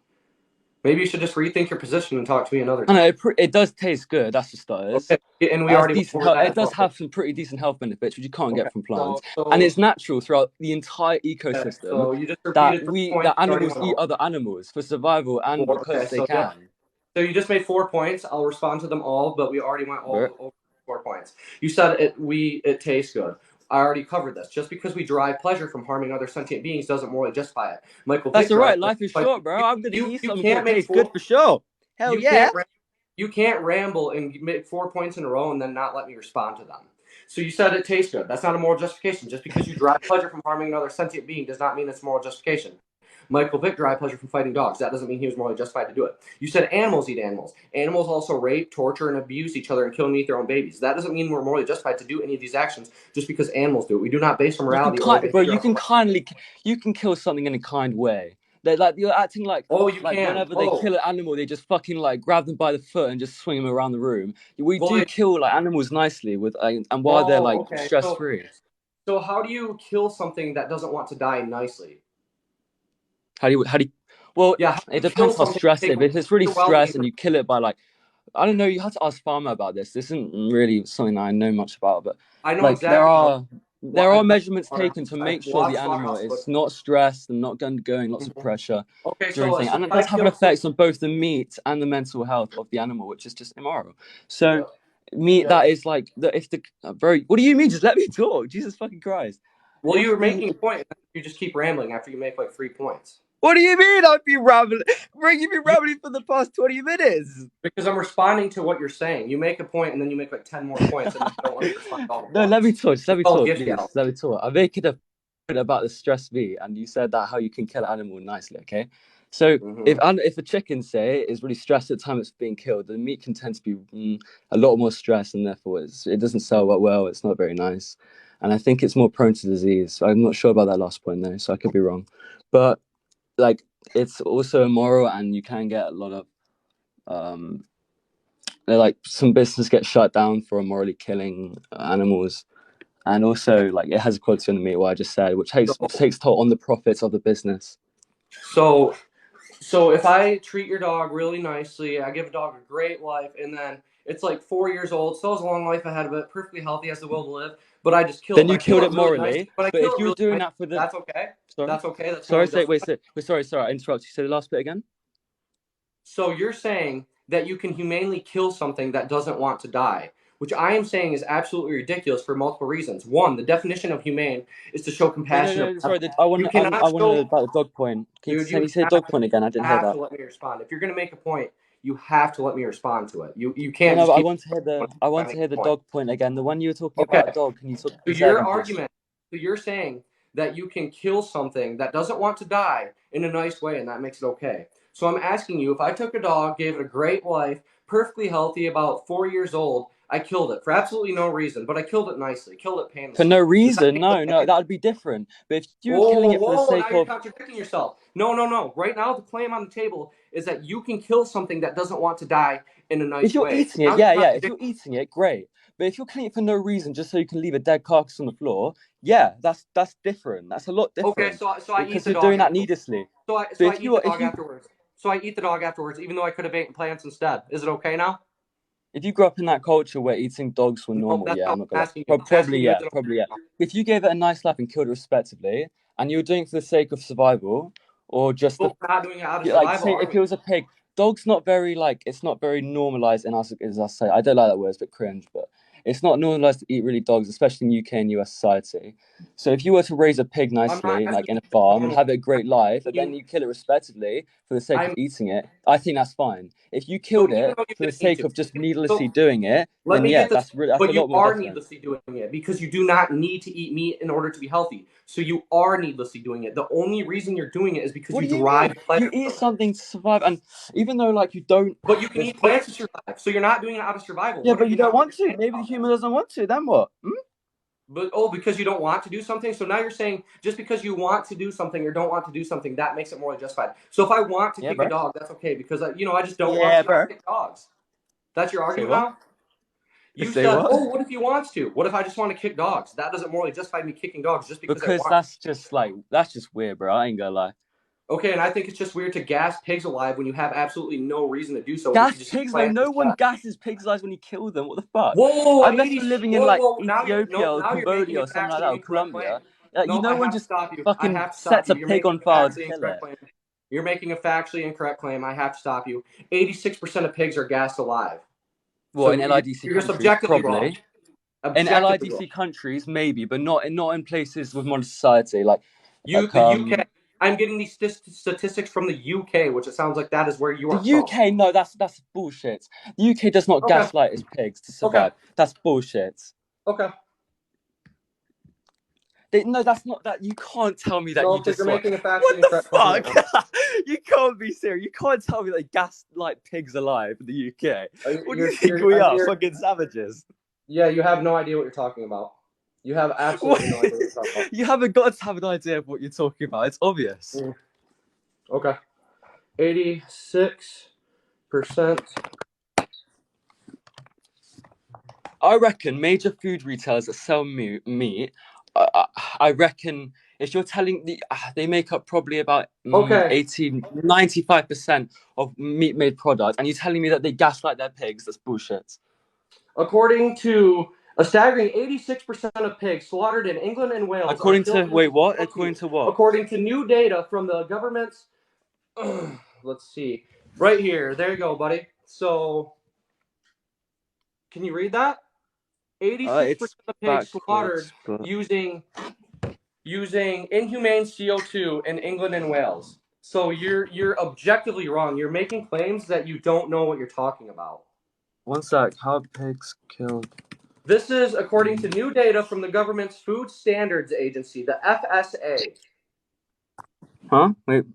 Maybe you should just rethink your position and talk to me another I know time. it does taste good. That's for starters. Okay, and It we has already went decent over health. that It as does well. have some pretty decent health benefits, which you can't Okay, get from plants, so and so it's natural throughout the entire okay, ecosystem so you just repeated 3 points. that We already animals went eat over other animals for survival and four. Okay, because they so yep. can. So you just made 4 points. I'll respond to them all, but we already went Bro. over 4 points. You said it tastes good. I already covered this. Just because we derive pleasure from harming other sentient beings doesn't morally justify it. Michael That's Vick all right. derived Life is pleasure. short, bro. I'm gonna eat You something so can't it make tastes good four. for sure. Hell You yeah. can't. You can't ramble and make 4 points in a row and then not let me respond to them. So you said it tastes good. That's not a moral justification. Just because you derive pleasure from harming another sentient being does not mean it's moral justification. Michael Vick derived pleasure from fighting dogs. That doesn't mean he was morally justified to do it. You said animals eat animals. Animals also rape, torture, and abuse each other and kill and eat their own babies. That doesn't mean we're morally justified to do any of these actions just because animals do it. We do not base our You can morality or bro. behavior You on can what. you can kill something in a kind way. Like you're acting Oh, you like can. whenever they Oh, kill an animal, they just fucking like grab them by the foot and just swing them around the room. We well, do kill like animals nicely with and while they're oh, like okay. stress So, free. so how do you kill something that doesn't want to die nicely? How do you? Well, Yeah, how do it you kill depends how something to stressed it take is. If it's really your well-being? stressed and you kill it by like I don't know, you have to ask Farmer about this. This isn't really something I know much about, but I know like exactly how. there are measurements taken to I've make sure the watched animal Slaughterhouse, but is not stressed and not going lots of mhm. pressure Okay, during so thing. so And if it I does have an kill, effect on both the meat and the mental health of the animal, which is just immoral. So yeah, meat yeah. that is like the if the very what do you mean? Just let me talk. Jesus fucking Christ. Well, you If were the making a point, and you just keep rambling after you make like 3 points. what do you mean I've been rambling? Bro, you've been You, rambling for the past 20 minutes. because I'm responding to what you're saying. You make a point, and then you make like 10 more points, and then you don't let me respond all at No, let me once. talk. Just let It's me called talk, gift please. gallop. Let me talk. I'm making a point about the stress V, and you said that how you can kill an animal nicely. Okay, so Mm-hmm. if a chicken say is really stressed at the time it's being killed, the meat can tend to be a lot more stressed, and therefore it doesn't sell that well. It's not very nice, and I think it's more prone to disease. I'm not sure about that last point though, so I could be wrong. But like, it's also immoral, and you can get a lot of um, like some business gets shut down for immorally killing animals and Okay. also like it has a quality on the meat what I just said, which takes toll on the profits of the business. So, so if I treat your dog really nicely, I give a dog a great life, and then it's like 4 years old, still has a long life ahead of it, perfectly healthy, has the will to live, but I just kill it. Then But you I kill killed it it really nicely. morally. But I But kill if it you were really doing nice. that for the That's okay. sorry, That's okay. That's sorry, morally say wait, justified. say, wait, sorry, I interrupted you. Say the last bit again. So you're saying that you can humanely kill something that doesn't want to die, which I am saying is absolutely ridiculous for multiple reasons. One, the definition of humane is to show Wait, no, compassion. no, Of sorry. I you want I cannot want to know show, about the dog point. dude. Can you say dog point again? I didn't hear Have to that. let me respond. If you're going to make a point, you have to let me respond to it. You No, can't no, just but keep I trying want to to make hear a the point. dog point again. The one you were talking Okay. about a dog. Can So you say it your again, please? argument. So you're saying that you can kill something that doesn't want to die in a nice way, and that makes it okay. So I'm asking you, if I took a dog, gave it a great life, perfectly healthy, about 4 years old, I killed it for absolutely no reason, but I killed it nicely, killed it painlessly. For no Does that reason? make No, it no, okay? that would be different. But if you were Whoa, killing it for the whoa! Now sake you're of, contradicting yourself. No. Right now, the claim on the table is that you can kill something that doesn't want to die in a if nice you're way. eating Now it, you're yeah, if contradicting. you're eating it, great. But if you're killing it for no reason, just so you can leave a dead carcass on the floor, yeah, that's different. That's a lot Okay, different so I eat because the you're dog doing that afterwards. needlessly. So But I eat the dog afterwards. So I eat the dog afterwards, even though I could have eaten plants instead. Is it okay now? if you grew up in that culture where eating dogs were No, normal, that's yeah, not I'm what not I'm gonna asking you. lie. I'm Probably, asking you, yeah, is it probably, yeah. okay? If you gave it a nice life and killed it respectively, and you were doing it for the sake of survival, or just the Well, we're not doing it out of like, survival, say are if we? it was a pig, dog's not very like it's not very normalized in us, as I say. I don't like that word; it's a bit cringe, but it's not normalized to eat really dogs, especially in UK and US society. So if you were to raise a pig I'm not nicely, asking like in a you farm, and normal. have it a great life, and then You, you kill it respectively for the sake of I'm eating it, I think that's fine. If you so killed even it though you for the didn't need sake to. of just needlessly So doing it, let then me yeah, get this. that's a But you lot more are different. needlessly doing it because you do not need to eat meat in order to be healthy. So you are needlessly doing it. The only reason you're doing it is because What you do you mean? derive pleasure You eat from it. something to survive, and even though like you don't, But you can there's eat plants to survive. So you're not doing it out of survival. yeah, What are but you you don't not want to. understanding Maybe the about that? human doesn't want to. Then what? But because you don't want to do something, so now you're saying just because you want to do something or don't want to do something, that makes it morally justified. So if I want to Yeah, kick a bro. dog, that's okay because I just don't want Yeah, to not bro. kick dogs. That's your Say argument what? now? You Say said, what? "Oh, what if he wants to? What if I just want to kick dogs?" That doesn't morally justify me kicking dogs just because I Because want to. that's just weird, bro. I ain't gonna lie. Okay, and I think it's just weird to gas pigs alive when you have absolutely no reason to do so, and you can Gas just eat pigs? No, plants no one instead. gasses pigs' eyes when you kill them. What the fuck? Whoa, Unless 80, you're living in whoa, like whoa! Now you're Ethiopia or now you're making Cambodia a or something like that, factually or incorrect claim. Colombia. You Nope, no I one have to just stop you. I fucking have to stop sets you. a You're pig making on a fire to factually kill incorrect it. claim. You're making a factually incorrect claim. I have to stop you. 86% of pigs are gassed alive. Well, in So LIDC you're just countries, objectively wrong. probably. In Objectively wrong. LIDC countries, maybe, but not in places with modern society. Like The UK. I'm getting these statistics from the UK, which it sounds like that is where you the are from. UK. No, that's bullshit. The UK does not Okay. gaslight its pigs to Okay. survive. That's bullshit. Okay. No, that's not that. You can't tell me that No, you because just you're what? making a factually What the incorrect claim right now. fuck? You can't be serious. You can't tell me that gaslight pigs alive in the UK. What do you think we are? Fucking savages. Yeah, you have no idea what you're talking about. You have absolutely no idea what you're talking about. You haven't got to have an idea of what you're talking about. It's obvious. Okay. 86%. I reckon major food retailers that sell meat, I reckon if you're telling they make up probably about Okay. 95% of meat-made products, and you're telling me that they gaslight their pigs, that's bullshit. According to a staggering 86% of pigs slaughtered in England and Wales According are killed to, wait, what? According to what? According to new data from the government's let's see. Right here. There you go, buddy. So, can you read that? 86% of pigs slaughtered using inhumane CO2 in England and Wales. So you're objectively wrong. You're making claims that you don't know what you're talking about. One sec. How pigs killed? This is according to new data from the government's Food Standards Agency, the FSA. Huh? Wait.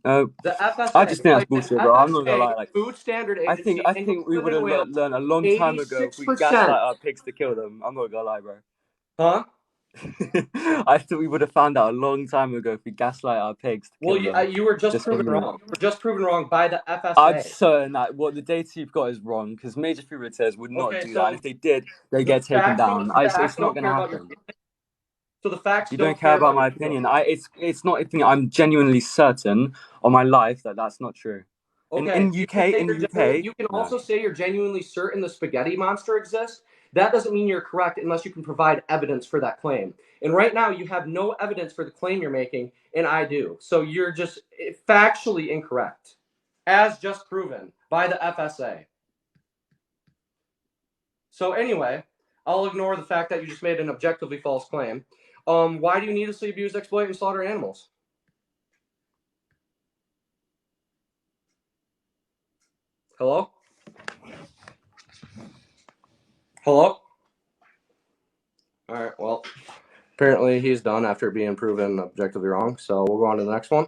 The FSA. I just think that's bullshit, bro. I'm not gonna lie. Like, Food Standard Agency. I think we would have learned a long time ago if we gaslight our pigs to kill them. I'm not gonna lie, bro. Huh? I thought we would have found out a long time ago if we gaslight our pigs to kill them. You were just proven wrong. You were just proven wrong by the FSA. I'm certain that what the data you've got is wrong because major food retailers would not do that. And if they did, they get taken down. It's not going to happen. So the facts you don't care about my opinion. It's not opinion. I'm genuinely certain on my life that that's not true. Okay. In the UK, you can also say you're genuinely certain the spaghetti monster exists. That doesn't mean you're correct unless you can provide evidence for that claim. And right now, you have no evidence for the claim you're making, and I do. So you're just factually incorrect, as just proven by the FSA. So anyway, I'll ignore the fact that you just made an objectively false claim. Why do you needlessly abuse, exploit, and slaughter animals? Hello? Hello? All right, well, apparently he's done after being proven objectively wrong, so we'll go on to the next one.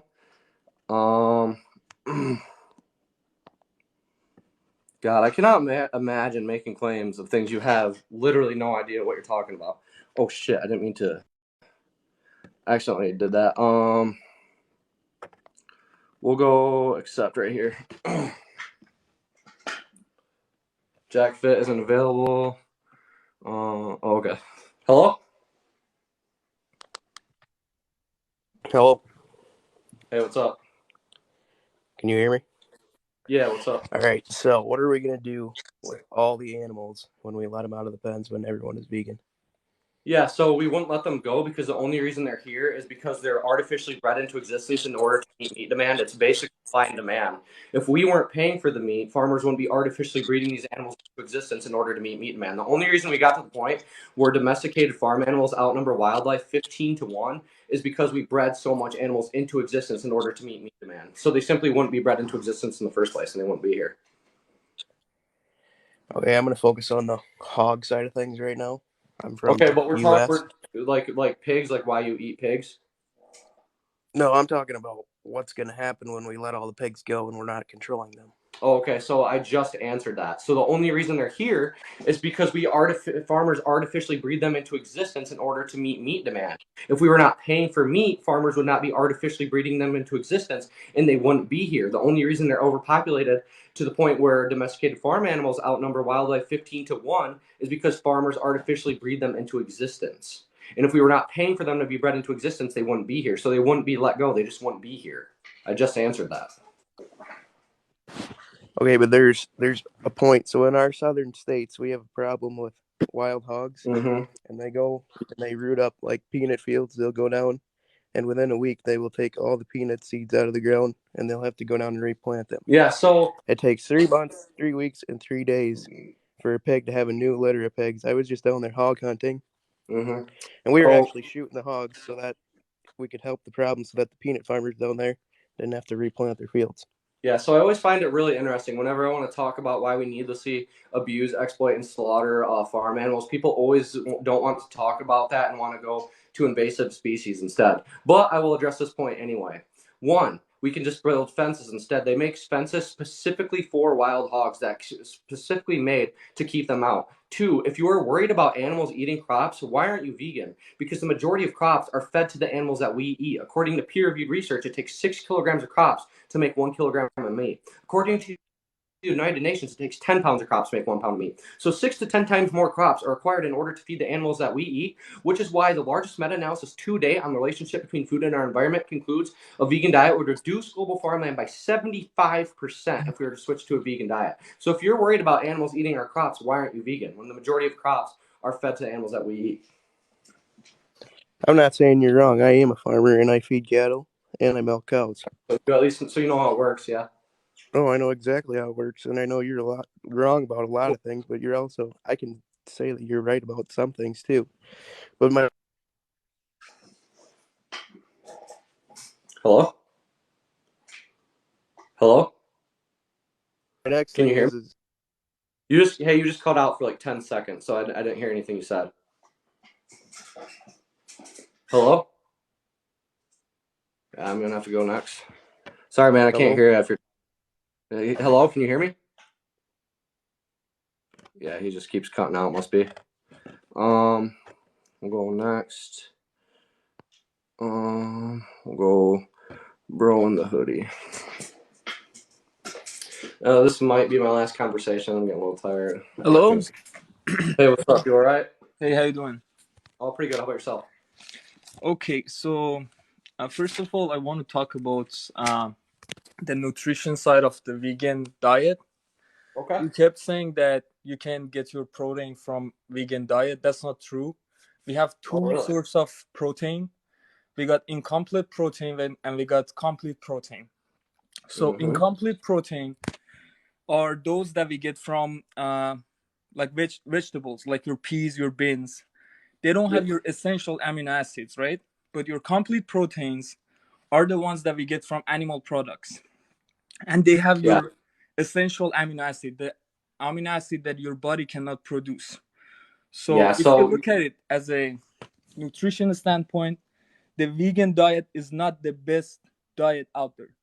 God, I cannot imagine making claims of things you have literally no idea what you're talking about. Oh shit, I didn't mean to. I accidentally did that. We'll go accept right here. Jack Fit isn't available. Okay. Hello? Hello, Hey, what's up? can you hear me? Yeah, what's up? All right, so what are we going to do with all the animals when we let them out of the pens when everyone is vegan? Yeah, so we wouldn't let them go because the only reason they're here is because they're artificially bred into existence in order to meet meat demand. It's basic supply and demand. If we weren't paying for the meat, farmers wouldn't be artificially breeding these animals into existence in order to meet meat demand. The only reason we got to the point where domesticated farm animals outnumber wildlife 15 to 1 is because we bred so much animals into existence in order to meet meat demand. So they simply wouldn't be bred into existence in the first place and they wouldn't be here. Okay, I'm going to focus on the hog side of things right now. I'm from Okay, but we're U.S. like pigs, like why you eat pigs. No, I'm talking about what's going to happen when we let all the pigs go and we're not controlling them. Oh, okay, so I just answered that. So the only reason they're here is because farmers artificially breed them into existence in order to meet meat demand. If we were not paying for meat, farmers would not be artificially breeding them into existence, and they wouldn't be here. The only reason they're overpopulated to the point where domesticated farm animals outnumber wildlife 15 to 1 is because farmers artificially breed them into existence. And if we were not paying for them to be bred into existence, they wouldn't be here. So they wouldn't be let go. They just wouldn't be here. I just answered that. Okay, but there's a point. So in our southern states, we have a problem with wild hogs, Mm-hmm. and they go and they root up like peanut fields. They'll go down, and within a week, they will take all the peanut seeds out of the ground, and they'll have to go down and replant them. Yeah, so It takes 3 months, 3 weeks, and 3 days for a pig to have a new litter of pigs. I was just down there hog hunting, mm-hmm. and we were So actually shooting the hogs so that we could help the problem, so that the peanut farmers down there didn't have to replant their fields. yeah, so I always find it really interesting whenever I want to talk about why we needlessly abuse, exploit, and slaughter farm animals. People always don't want to talk about that and want to go to invasive species instead. But I will address this point anyway. One, we can just build fences instead. They make fences specifically for wild hogs that specifically made to keep them out. Two, if you are worried about animals eating crops, why aren't you vegan? Because the majority of crops are fed to the animals that we eat. According to peer-reviewed research, it takes 6 kilograms of crops to make 1 kilogram of meat. According to the United Nations, it takes 10 pounds of crops to make 1 pound of meat. So 6 to 10 times more crops are required in order to feed the animals that we eat, which is why the largest meta-analysis to date on the relationship between food and our environment concludes a vegan diet would reduce global farmland by 75% if we were to switch to a vegan diet. So if you're worried about animals eating our crops, why aren't you vegan when the majority of crops are fed to the animals that we eat? I'm not saying you're wrong. I am a farmer, and I feed cattle, and I milk cows. So at least so you know how it works, yeah. Oh, I know exactly how it works, and I know you're a lot wrong about a lot of things, but you're also, I can say that you're right about some things too. But my Hello? Hello? next Can thing you hear me? is You just cut out for like 10 seconds, so I didn't hear anything you said. Hello? Yeah, I'm gonna have to go next. Sorry, man, I can't hello. hear you after. Hello, can you hear me? Yeah, he just keeps cutting out. Must be. We'll go next. We'll go bro in the hoodie. This might be my last conversation. I'm getting a little tired. Hello. Hey, what's up? You all right? Hey, how you doing? Oh, pretty good. How about yourself? Okay, so first of all, I want to talk about the nutrition side of the vegan diet. Okay. You kept saying that you can get your protein from vegan diet. That's not true. We have two Oh, really? sorts of protein. We got incomplete protein and we got complete protein. So incomplete protein are those that we get from like vegetables, like your peas, your beans. They don't have your essential amino acids, right? But your complete proteins are the ones that we get from animal products. And they have Yeah. your essential amino acid, the amino acid that your body cannot produce. So Yeah. if you So look at it as a nutrition standpoint, the vegan diet is not the best diet out there.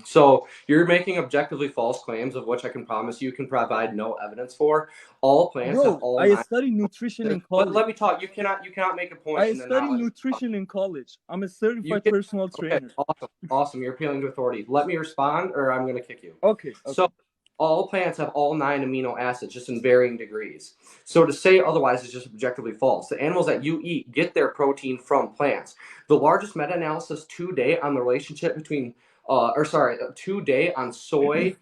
So you're making objectively false claims of which I can promise you can provide no evidence for. All plants have Bro, all I 9. study nutrition in But college. let me talk. You cannot make a point I and then study not let me talk. nutrition in college. I'm a You certified can. personal Okay, trainer. awesome. You're appealing to authority. Let me respond, or I'm going to kick you. Okay. So all plants have all 9 amino acids, just in varying degrees. So to say otherwise is just objectively false. The animals that you eat get their protein from plants. The largest meta-analysis to date on the relationship between, to date on soy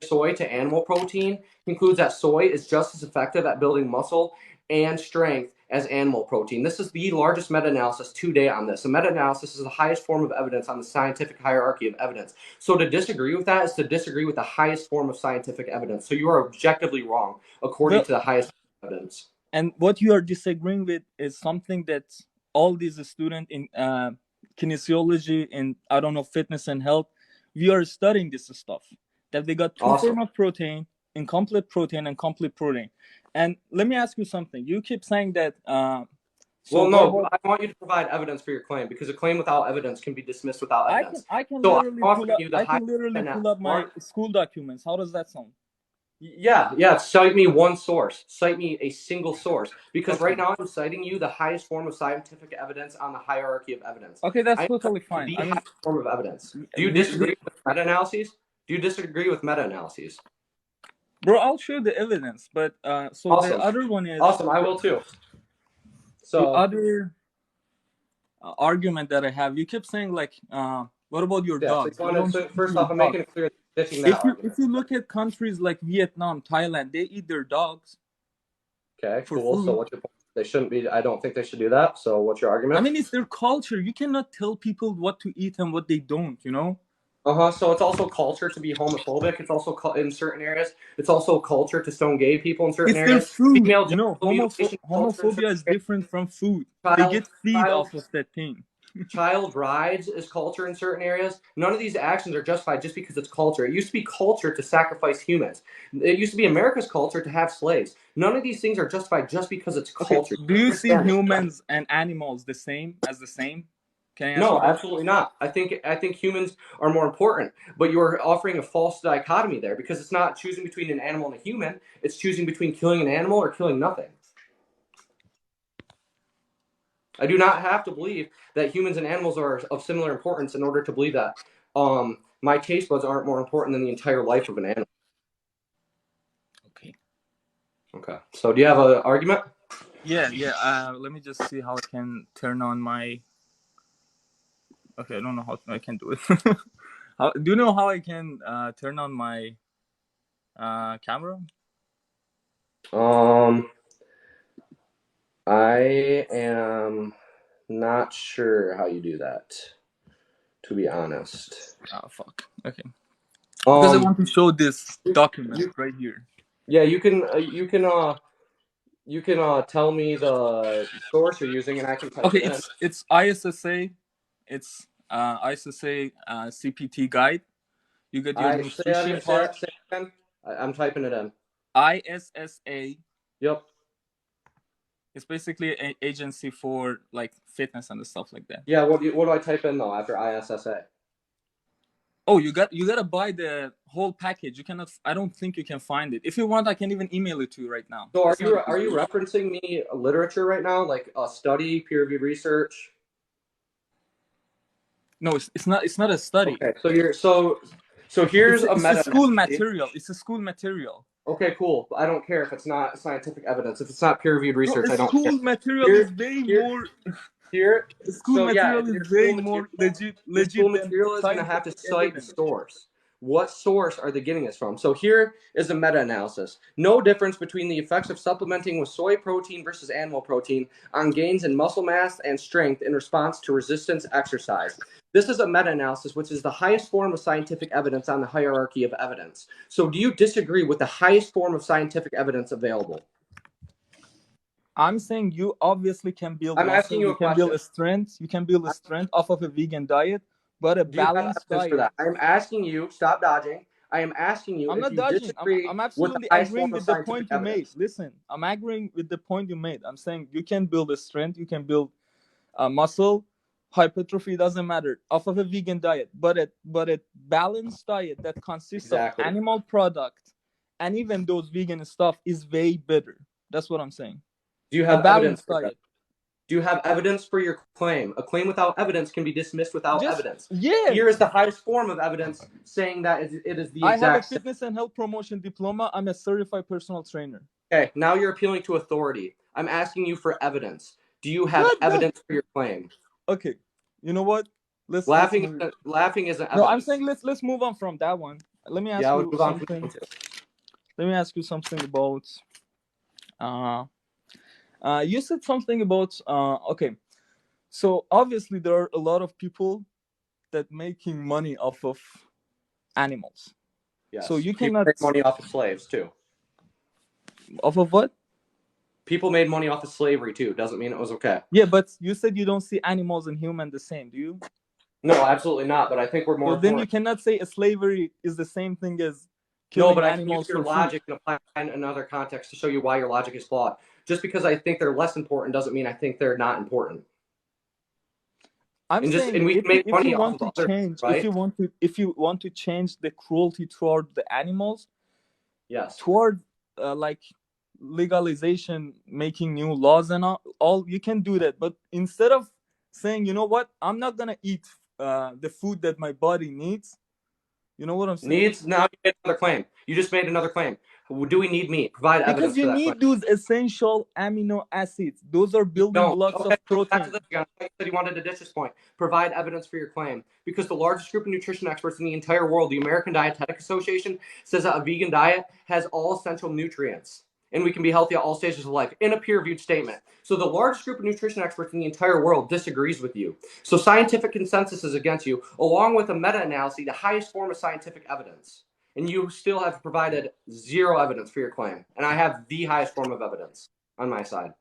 to animal protein concludes that soy is just as effective at building muscle and strength as animal protein. This is the largest meta-analysis to date on this. A meta-analysis is the highest form of evidence on the scientific hierarchy of evidence. So to disagree with that is to disagree with the highest form of scientific evidence. So you are objectively wrong according to the highest evidence. And what you are disagreeing with is something that all these students in kinesiology and I don't know, fitness and health, we are studying this stuff. That they got 2 forms of protein, incomplete protein and complete protein. And let me ask you something. You keep saying that. I want you to provide evidence for your claim because a claim without evidence can be dismissed without evidence. I can literally pull up my school documents. How does that sound? Yeah. Cite me one source. Cite me a single source. Because right now I'm citing you the highest form of scientific evidence on the hierarchy of evidence. Okay, that's totally fine. The highest form of evidence. Do you disagree with meta-analyses? Bro, I'll show the evidence, but awesome. The other one is awesome. I will too. So the other argument that I have, you keep saying like, what about your dogs? So first off, I'm making it clear. If you look at countries like Vietnam, Thailand, they eat their dogs. Okay, cool. So what's your point? They shouldn't be. I don't think they should do that. So what's your argument? I mean, it's their culture. You cannot tell people what to eat and what they don't. You know. So it's also culture to be homophobic. It's also in certain areas. It's also culture to stone gay people in certain areas. It's their food. Homophobia is different from food. They get feed off of that thing. Child brides is culture in certain areas. None of these actions are justified just because it's culture. It used to be culture to sacrifice humans. It used to be America's culture to have slaves. None of these things are justified just because it's culture. Do you see humans and animals the same? No, absolutely not. I think humans are more important, but you're offering a false dichotomy there because it's not choosing between an animal and a human. It's choosing between killing an animal or killing nothing. I do not have to believe that humans and animals are of similar importance in order to believe that my taste buds aren't more important than the entire life of an animal. Okay. So do you have an argument? Yeah. Let me just see how I can turn on my... Okay, I don't know how I can do it. Do you know how I can turn on my camera? I am not sure how you do that, to be honest. Oh, fuck. Okay. Because I want to show this document right here. Yeah, you can tell me the source you're using, and I can type it in. It's ISSA. It's ISSA CPT guide. You get your nutrition part. I'm typing it in. ISSA. Yep. It's basically an agency for like fitness and stuff like that. Yeah. What do I type in though after ISSA? Oh, you gotta buy the whole package. You cannot. I don't think you can find it. If you want, I can even email it to you right now. So are you referencing me literature right now, like a study, peer-reviewed research? No, it's not. It's not a study. Okay. So here's it's a school material. It's a school material. Okay, cool. I don't care if it's not scientific evidence. If it's not peer-reviewed research, I don't care. School material is way more. Here, the school material is way more legit. The school material is going to have to cite the source. What source are they getting this from? So here is a meta-analysis. No difference between the effects of supplementing with soy protein versus animal protein on gains in muscle mass and strength in response to resistance exercise. This is a meta-analysis, which is the highest form of scientific evidence on the hierarchy of evidence. So do you disagree with the highest form of scientific evidence available? I'm saying you obviously can build muscle. Asking you a question. Build a strength. You can build a strength off of a vegan diet, but a balanced diet. For that? I'm asking you, stop dodging. I am asking you. I'm not dodging. I'm absolutely agreeing with the point you made. Listen, I'm agreeing with the point you made. I'm saying you can build a strength. You can build a muscle. hypertrophy doesn't matter off of a vegan diet, but a balanced diet that consists Exactly. of animal product and even those vegan stuff is way better. That's what I'm saying. Do you A have evidence balanced for that? diet. Do you have evidence for your claim? A claim without evidence can be dismissed without Just evidence. yeah. Here is the highest form of evidence saying that it is the I have a exact same. fitness and health promotion diploma. I'm a certified personal trainer. Okay, now you're appealing to authority. I'm asking you for evidence. Do you have What? No. evidence for your claim? Okay. You know what? Let's Laughing move. isn't evidence. No, I'm saying let's move on from that one. Let me ask Yeah, I would you move on from something. that one too. Let me ask you something about you said something about okay. So obviously there are a lot of people that making money off of animals. Yes. So you People cannot make money off of slaves too. off of what? People made money off of slavery too. Doesn't mean it was okay. Yeah, but you said you don't see animals and human the same, do you? No, absolutely not. But I think we're more. So then you cannot say a slavery is the same thing as No, killing but I can animals use your for logic food. and apply it in another context to show you why your logic is flawed. Just because I think they're less important doesn't mean I think they're not important. I'm And saying we if make you money off want of to other, change, right? if you want to change the cruelty toward the animals, Yes. toward like legalization, making new laws and all, you can do that. But instead of saying, you know what, I'm not gonna eat the food that my body needs. You know what I'm saying? Needs, now you made another claim. You just made another claim. Do we need meat? Provide evidence Because you for that claim. need those essential amino acids. Those are building No. blocks Okay, of so back protein. to this again. I thought you said you wanted to ditch this point. Provide evidence for your claim. Because the largest group of nutrition experts in the entire world, the American Dietetic Association, says that a vegan diet has all essential nutrients. And we can be healthy at all stages of life in a peer-reviewed statement. So the largest group of nutrition experts in the entire world disagrees with you. So scientific consensus is against you, along with a meta-analysis, the highest form of scientific evidence. And you still have provided zero evidence for your claim. And I have the highest form of evidence on my side.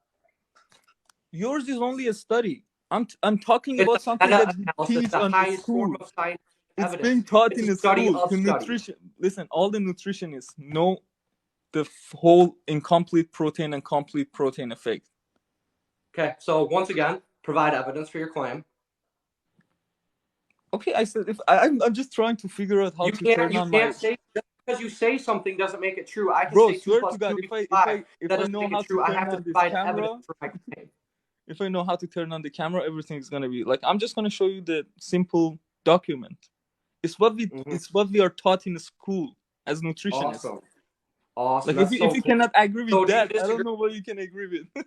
Yours is only a study. I'm talking It's about a something that we meta-analysis, teach the on highest school. form of scientific It's evidence. being taught It's in a a study school of to studies. nutrition. Listen, all the nutritionists know the whole incomplete protein and complete protein effect. Okay, so once again, provide evidence for your claim. Okay, I said if I'm just trying to figure out how You to can't turn on my. say, just because you say something doesn't make it true. I can Bro, say 2 swear plus to God, 2 if equals I 5. if That I doesn't know make how it true. to I turn have to on this provide camera, evidence for my claim. if I know how to turn on the camera, everything's gonna be like. I'm just gonna show you the simple document. It's what we are taught in school as nutritionists. Awesome. Like if That's you so cool. cannot agree with So do you that, I disagree? don't know what you can agree with.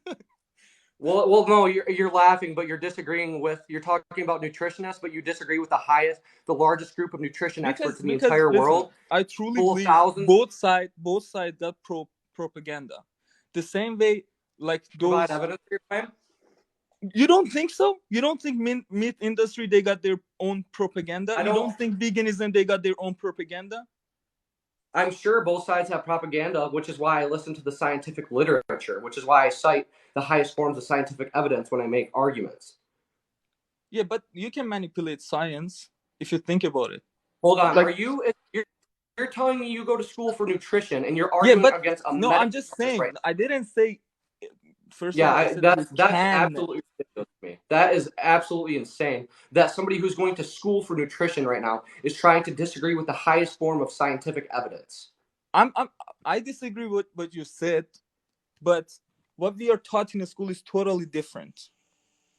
Well, no, you're laughing, but you're disagreeing with. You're talking about nutritionists, but you disagree with the largest group of nutrition experts in the entire listen, world. I truly Full of believe thousands. both sides got propaganda. The same way, like those. Provide evidence for your claim. You don't think so? You don't think meat industry they got their own propaganda? You don't think veganism they got their own propaganda? I'm sure both sides have propaganda, which is why I listen to the scientific literature, which is why I cite the highest forms of scientific evidence when I make arguments. Yeah, but you can manipulate science if you think about it. Hold on, like, you're telling me you go to school for nutrition and you're arguing against a no, I'm just saying. right? I didn't say. First of all, I said that's absolutely ridiculous to me. That is absolutely insane. That somebody who's going to school for nutrition right now is trying to disagree with the highest form of scientific evidence. I disagree with what you said, but what we are taught in school is totally different.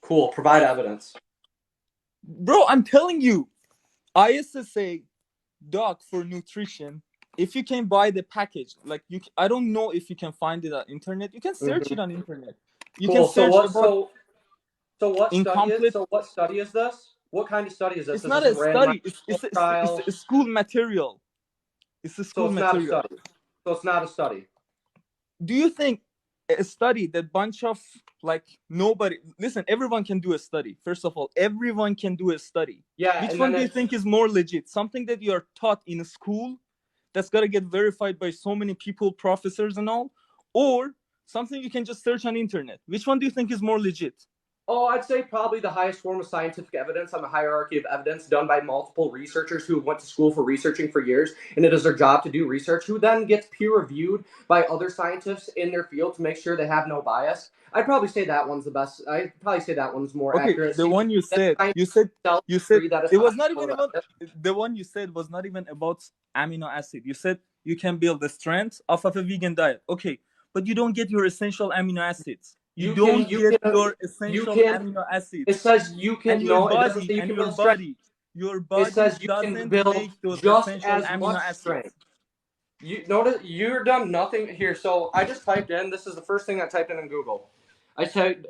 Cool. Provide evidence. Bro, I'm telling you, ISSA doc for nutrition. If you can buy the package, like I don't know if you can find it on internet. You can search it on internet. You can search so what study is this? What kind of study is this? It's not a study. It's a school material. It's a school material. Not a study. So it's not a study. Do you think a study that bunch of nobody listen? Everyone can do a study. First of all, everyone can do a study. Yeah. Which one do you think is more legit? Something that you are taught in a school that's got to get verified by so many people, professors and all, or something you can just search on internet? Which one do you think is more legit? Oh, I'd say probably the highest form of scientific evidence on the hierarchy of evidence done by multiple researchers who went to school for researching for years, and it is their job to do research, who then gets peer reviewed by other scientists in their field to make sure they have no bias. I'd probably say that one's the best. I'd probably say that one's more Okay, accurate. the See, one you that said, scientists themselves you said agree that it's it the was highest not form even of about evidence. the one you said was not even about amino acid. You said you can build the strength off of a vegan diet. Okay, but you don't get your essential amino acids. You don't get your essential amino acids. It says you can. And your No, it doesn't body say you and can your build strength. body It says you can doesn't build make those just essential as amino much acids. strength. You notice you're done nothing here. So I just typed in. This is the first thing I typed in Google. I typed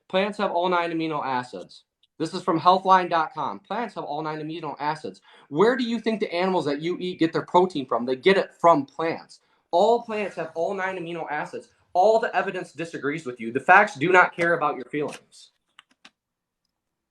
plants have all 9 amino acids. This is from Healthline.com. Plants have all 9 amino acids. Where do you think the animals that you eat get their protein from? They get it from plants. All plants have all 9 amino acids. All the evidence disagrees with you. The facts do not care about your feelings.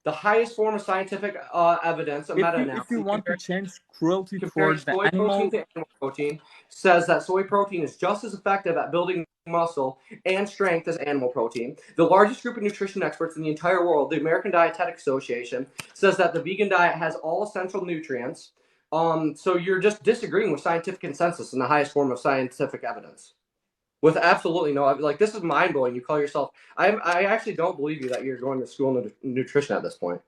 The highest form of scientific evidence, a If meta-analysis, you want to change cruelty comparing towards the soy protein animal, to animal protein, says that soy protein is just as effective at building muscle and strength as animal protein. The largest group of nutrition experts in the entire world, the American Dietetic Association, says that the vegan diet has all essential nutrients. So you're just disagreeing with scientific consensus and the highest form of scientific evidence. With absolutely no, like, this is mind blowing. You call yourself, I actually don't believe you that you're going to school in nutrition at this point.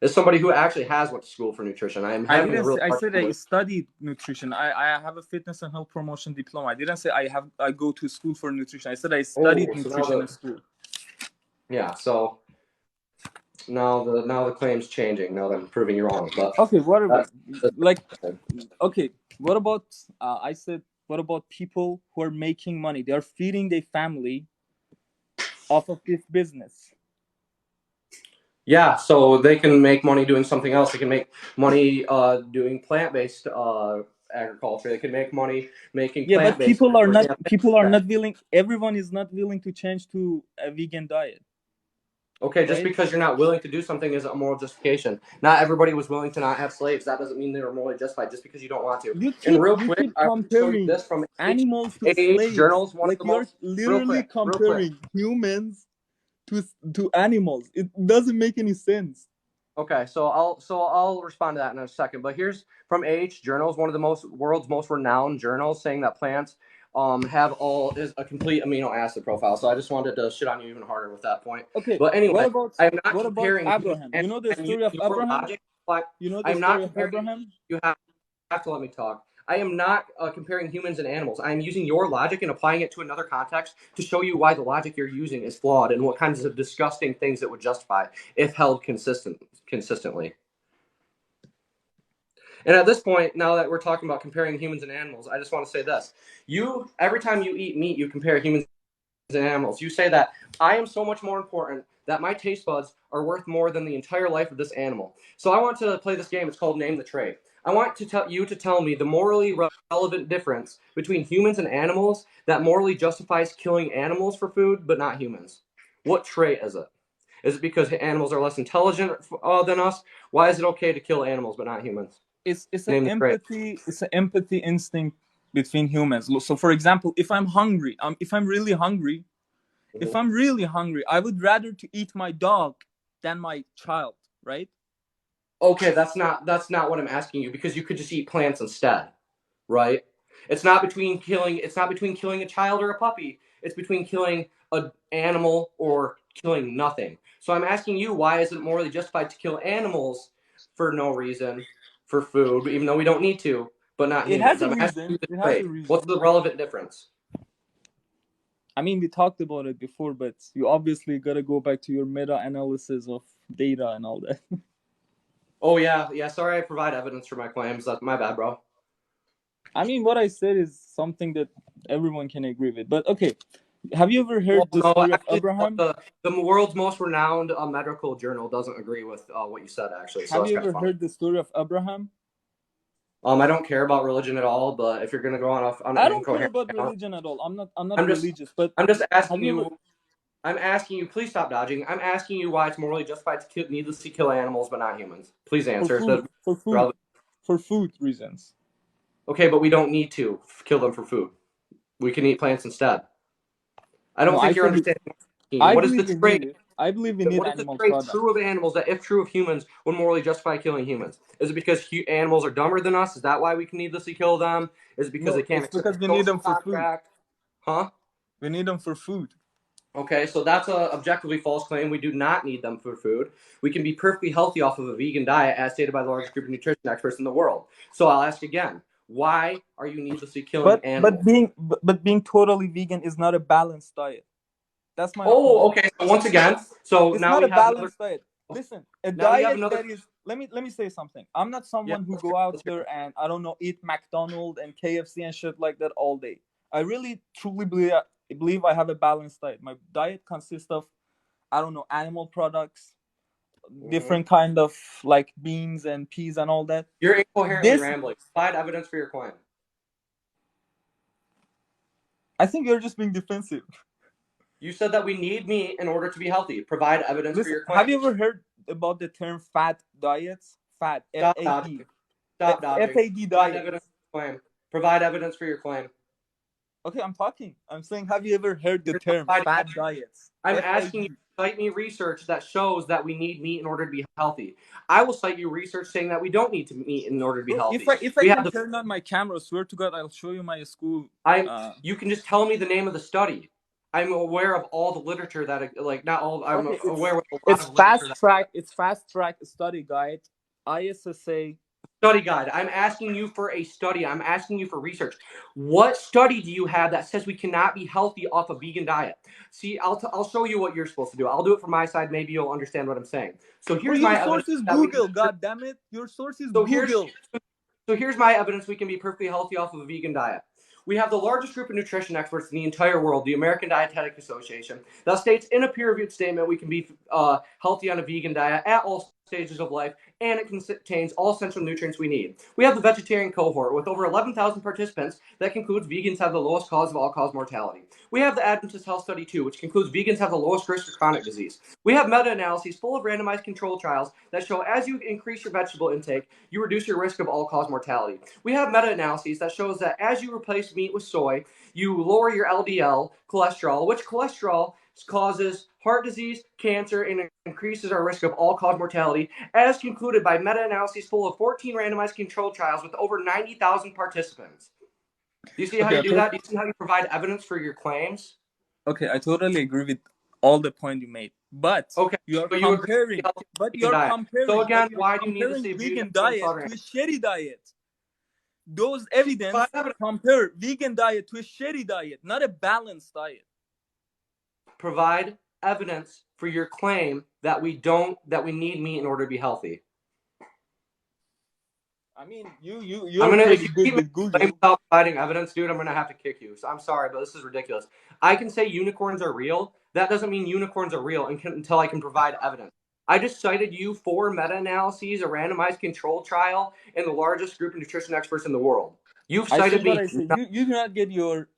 As somebody who actually has went to school for nutrition, I am I having a didn't real say, I hard said time I with. studied nutrition. I have a fitness and health promotion diploma. I didn't say I go to school for nutrition. I said I studied Oh, so now nutrition in school. yeah, so now the claim's changing. Now that I'm proving you wrong, but Okay, whatever. that's Like, okay, what about I said, what about people who are making money? They are feeding their family off of this business. yeah. So they can make money doing something else. They can make money doing plant-based agriculture. They can make money making Yeah, but plant-based. people are not willing. Everyone is not willing to change to a vegan diet. Okay, just right? because you're not willing to do something isn't a moral justification. Not everybody was willing to not have slaves. That doesn't mean they were morally justified just because you don't want to. You And real keep quick, I want to show you comparing this from animals to Age slaves. Journals. One Like of the you're most literally comparing humans to animals. It doesn't make any sense. Okay, so I'll respond to that in a second. But here's from Age Journals, one of the world's most renowned journals, saying that plants have is a complete amino acid profile. So I just wanted to shit on you even harder with that point. Okay, But anyway, I'm not what about comparing. Abraham? You know the I'm story of using your Abraham? logic, but You know the I'm story not of comparing. Abraham? You have to let me talk. I am not comparing humans and animals. I am using your logic and applying it to another context to show you why the logic you're using is flawed and what kinds of disgusting things it would justify if held consistently. And at this point, now that we're talking about comparing humans and animals, I just want to say this. Every time you eat meat, you compare humans and animals. You say that I am so much more important, that my taste buds are worth more than the entire life of this animal. So I want to play this game. It's called Name the Trait. I want you to tell me the morally relevant difference between humans and animals that morally justifies killing animals for food, but not humans. What trait is it? Is it because animals are less intelligent than us? Why is it okay to kill animals but not humans? It's an empathy instinct between humans. So for example, if I'm hungry, if I'm really hungry, I would rather to eat my dog than my child, right? Okay, that's not what I'm asking you, because you could just eat plants instead, right? It's not between killing a child or a puppy. It's between killing an animal or killing nothing. So I'm asking you, why is it morally justified to kill animals for no reason, for food, even though we don't need to, but not humans? I'm asking you the trait. What's the relevant difference? I mean, we talked about it before, but you obviously gotta go back to your meta-analysis of data and all that. Oh yeah. Sorry, I provide evidence for my claims. That's my bad, bro. I mean, what I said is something that everyone can agree with. But okay, have you ever heard the story of Abraham? The world's most renowned medical journal doesn't agree with what you said, actually. So have you ever heard the story of Abraham? I don't care about religion at all, but if you're gonna go on I don't care about religion at all. I'm not religious, but I'm just asking you. I'm asking you. Please stop dodging. I'm asking you why it's morally justified to needlessly kill animals but not humans. Please answer. For food reasons. Okay, but we don't need to kill them for food. We can eat plants instead. I don't think you're understanding. What is the trait? I believe we Then need what is the animal trait products. true of animals that, if true of humans, would morally justify killing humans? Is it because animals are dumber than us? Is that why we can needlessly kill them? Is it because No, they can't it's accept because the we need social them for food. contract? Huh? We need them for food. Okay, so that's a objectively false claim. We do not need them for food. We can be perfectly healthy off of a vegan diet, as stated by the largest group of nutrition experts in the world. So I'll ask again: why are you needlessly killing animals? But being totally vegan is not a balanced diet. That's my opinion. Oh, okay. So once again, so It's now not we a have another. balanced diet. Listen, a Now we have diet another. that is. Let me say something. I'm not someone who let's go hear- out let's hear- there and I don't know eat McDonald's and KFC and shit like that all day. I really truly believe I have a balanced diet. My diet consists of I don't know animal products, different kind of like beans and peas and all that. You're incoherently This rambling. Provide evidence for your claim. I think you're just being defensive. You said that we need meat in order to be healthy. Provide evidence for Listen, your claim. have you ever heard about the term fat diets? Fat, Stop F-A-D. dodging. Stop dodging. F-A-D Provide diet. evidence for your claim. Provide evidence for your claim. Okay, I'm talking. I'm saying, have you ever heard the You're term providing fat evidence. diets? I'm F-A-D. asking you to cite me research that shows that we need meat in order to be healthy. I will cite you research saying that we don't need to meat in order to be Bro, healthy. if I We have can the. turn on my camera, swear to God, I'll show you my school. You can just tell me the name of the study. I'm aware of all the literature that, like, not all. I'm Okay, aware of a lot it's of literature. fast track study guide, ISSA. Study guide. I'm asking you for a study. I'm asking you for research. What study do you have that says we cannot be healthy off a vegan diet? See, I'll show you what you're supposed to do. I'll do it from my side. Maybe you'll understand what I'm saying. So Bro, here's your my source evidence is that we Google. can, God damn it, your source is so Google. here's my evidence we can be perfectly healthy off of a vegan diet. We have the largest group of nutrition experts in the entire world, the American Dietetic Association, that states in a peer-reviewed statement we can be healthy on a vegan diet at all stages of life, and it contains all essential nutrients we need. We have the vegetarian cohort with over 11,000 participants that concludes vegans have the lowest cause of all-cause mortality. We have the Adventist Health Study 2, which concludes vegans have the lowest risk for chronic disease. We have meta-analyses full of randomized control trials that show as you increase your vegetable intake, you reduce your risk of all-cause mortality. We have meta-analyses that shows that as you replace meat with soy, you lower your LDL cholesterol, which cholesterol causes heart disease, cancer, and increases our risk of all-cause mortality, as concluded by meta-analyses full of 14 randomized controlled trials with over 90,000 participants. Do you see how you do that? Do you see how you provide evidence for your claims? Okay, I totally agree with all the point you made, but you're comparing. So again, why do you need to see vegan diet to a shitty diet? Those evidence compare vegan diet to a shitty diet, not a balanced diet. Provide evidence for your claim that we need meat in order to be healthy. I mean, you're pretty good with Google. Without providing evidence, dude, I'm gonna have to kick you. So I'm sorry, but this is ridiculous. I can say unicorns are real. That doesn't mean unicorns are real until I can provide evidence. I just cited you 4 meta-analyses, a randomized control trial, and the largest group of nutrition experts in the world. You've cited me. You do not get your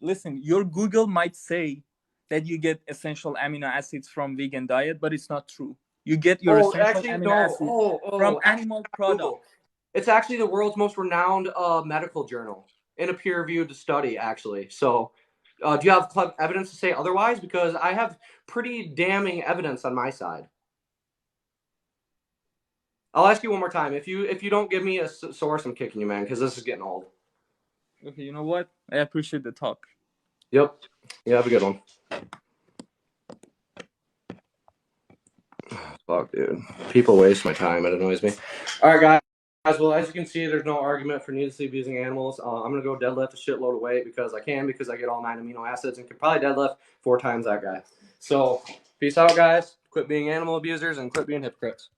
Google might say that you get essential amino acids from vegan diet, but it's not true. You get your essential amino acids from animal products. It's actually the world's most renowned medical journal in a peer-reviewed study, actually. So, do you have evidence to say otherwise? Because I have pretty damning evidence on my side. I'll ask you one more time. If you don't give me a source, I'm kicking you, man, because this is getting old. Okay, you know what? I appreciate the talk. Yep. You have a good one. Fuck, dude. People waste my time. It annoys me. All right, guys. Well, as you can see, there's no argument for needlessly abusing animals. I'm going to go deadlift a shitload of weight because I get all 9 amino acids and can probably deadlift 4 times that guy. So, peace out, guys. Quit being animal abusers and quit being hypocrites.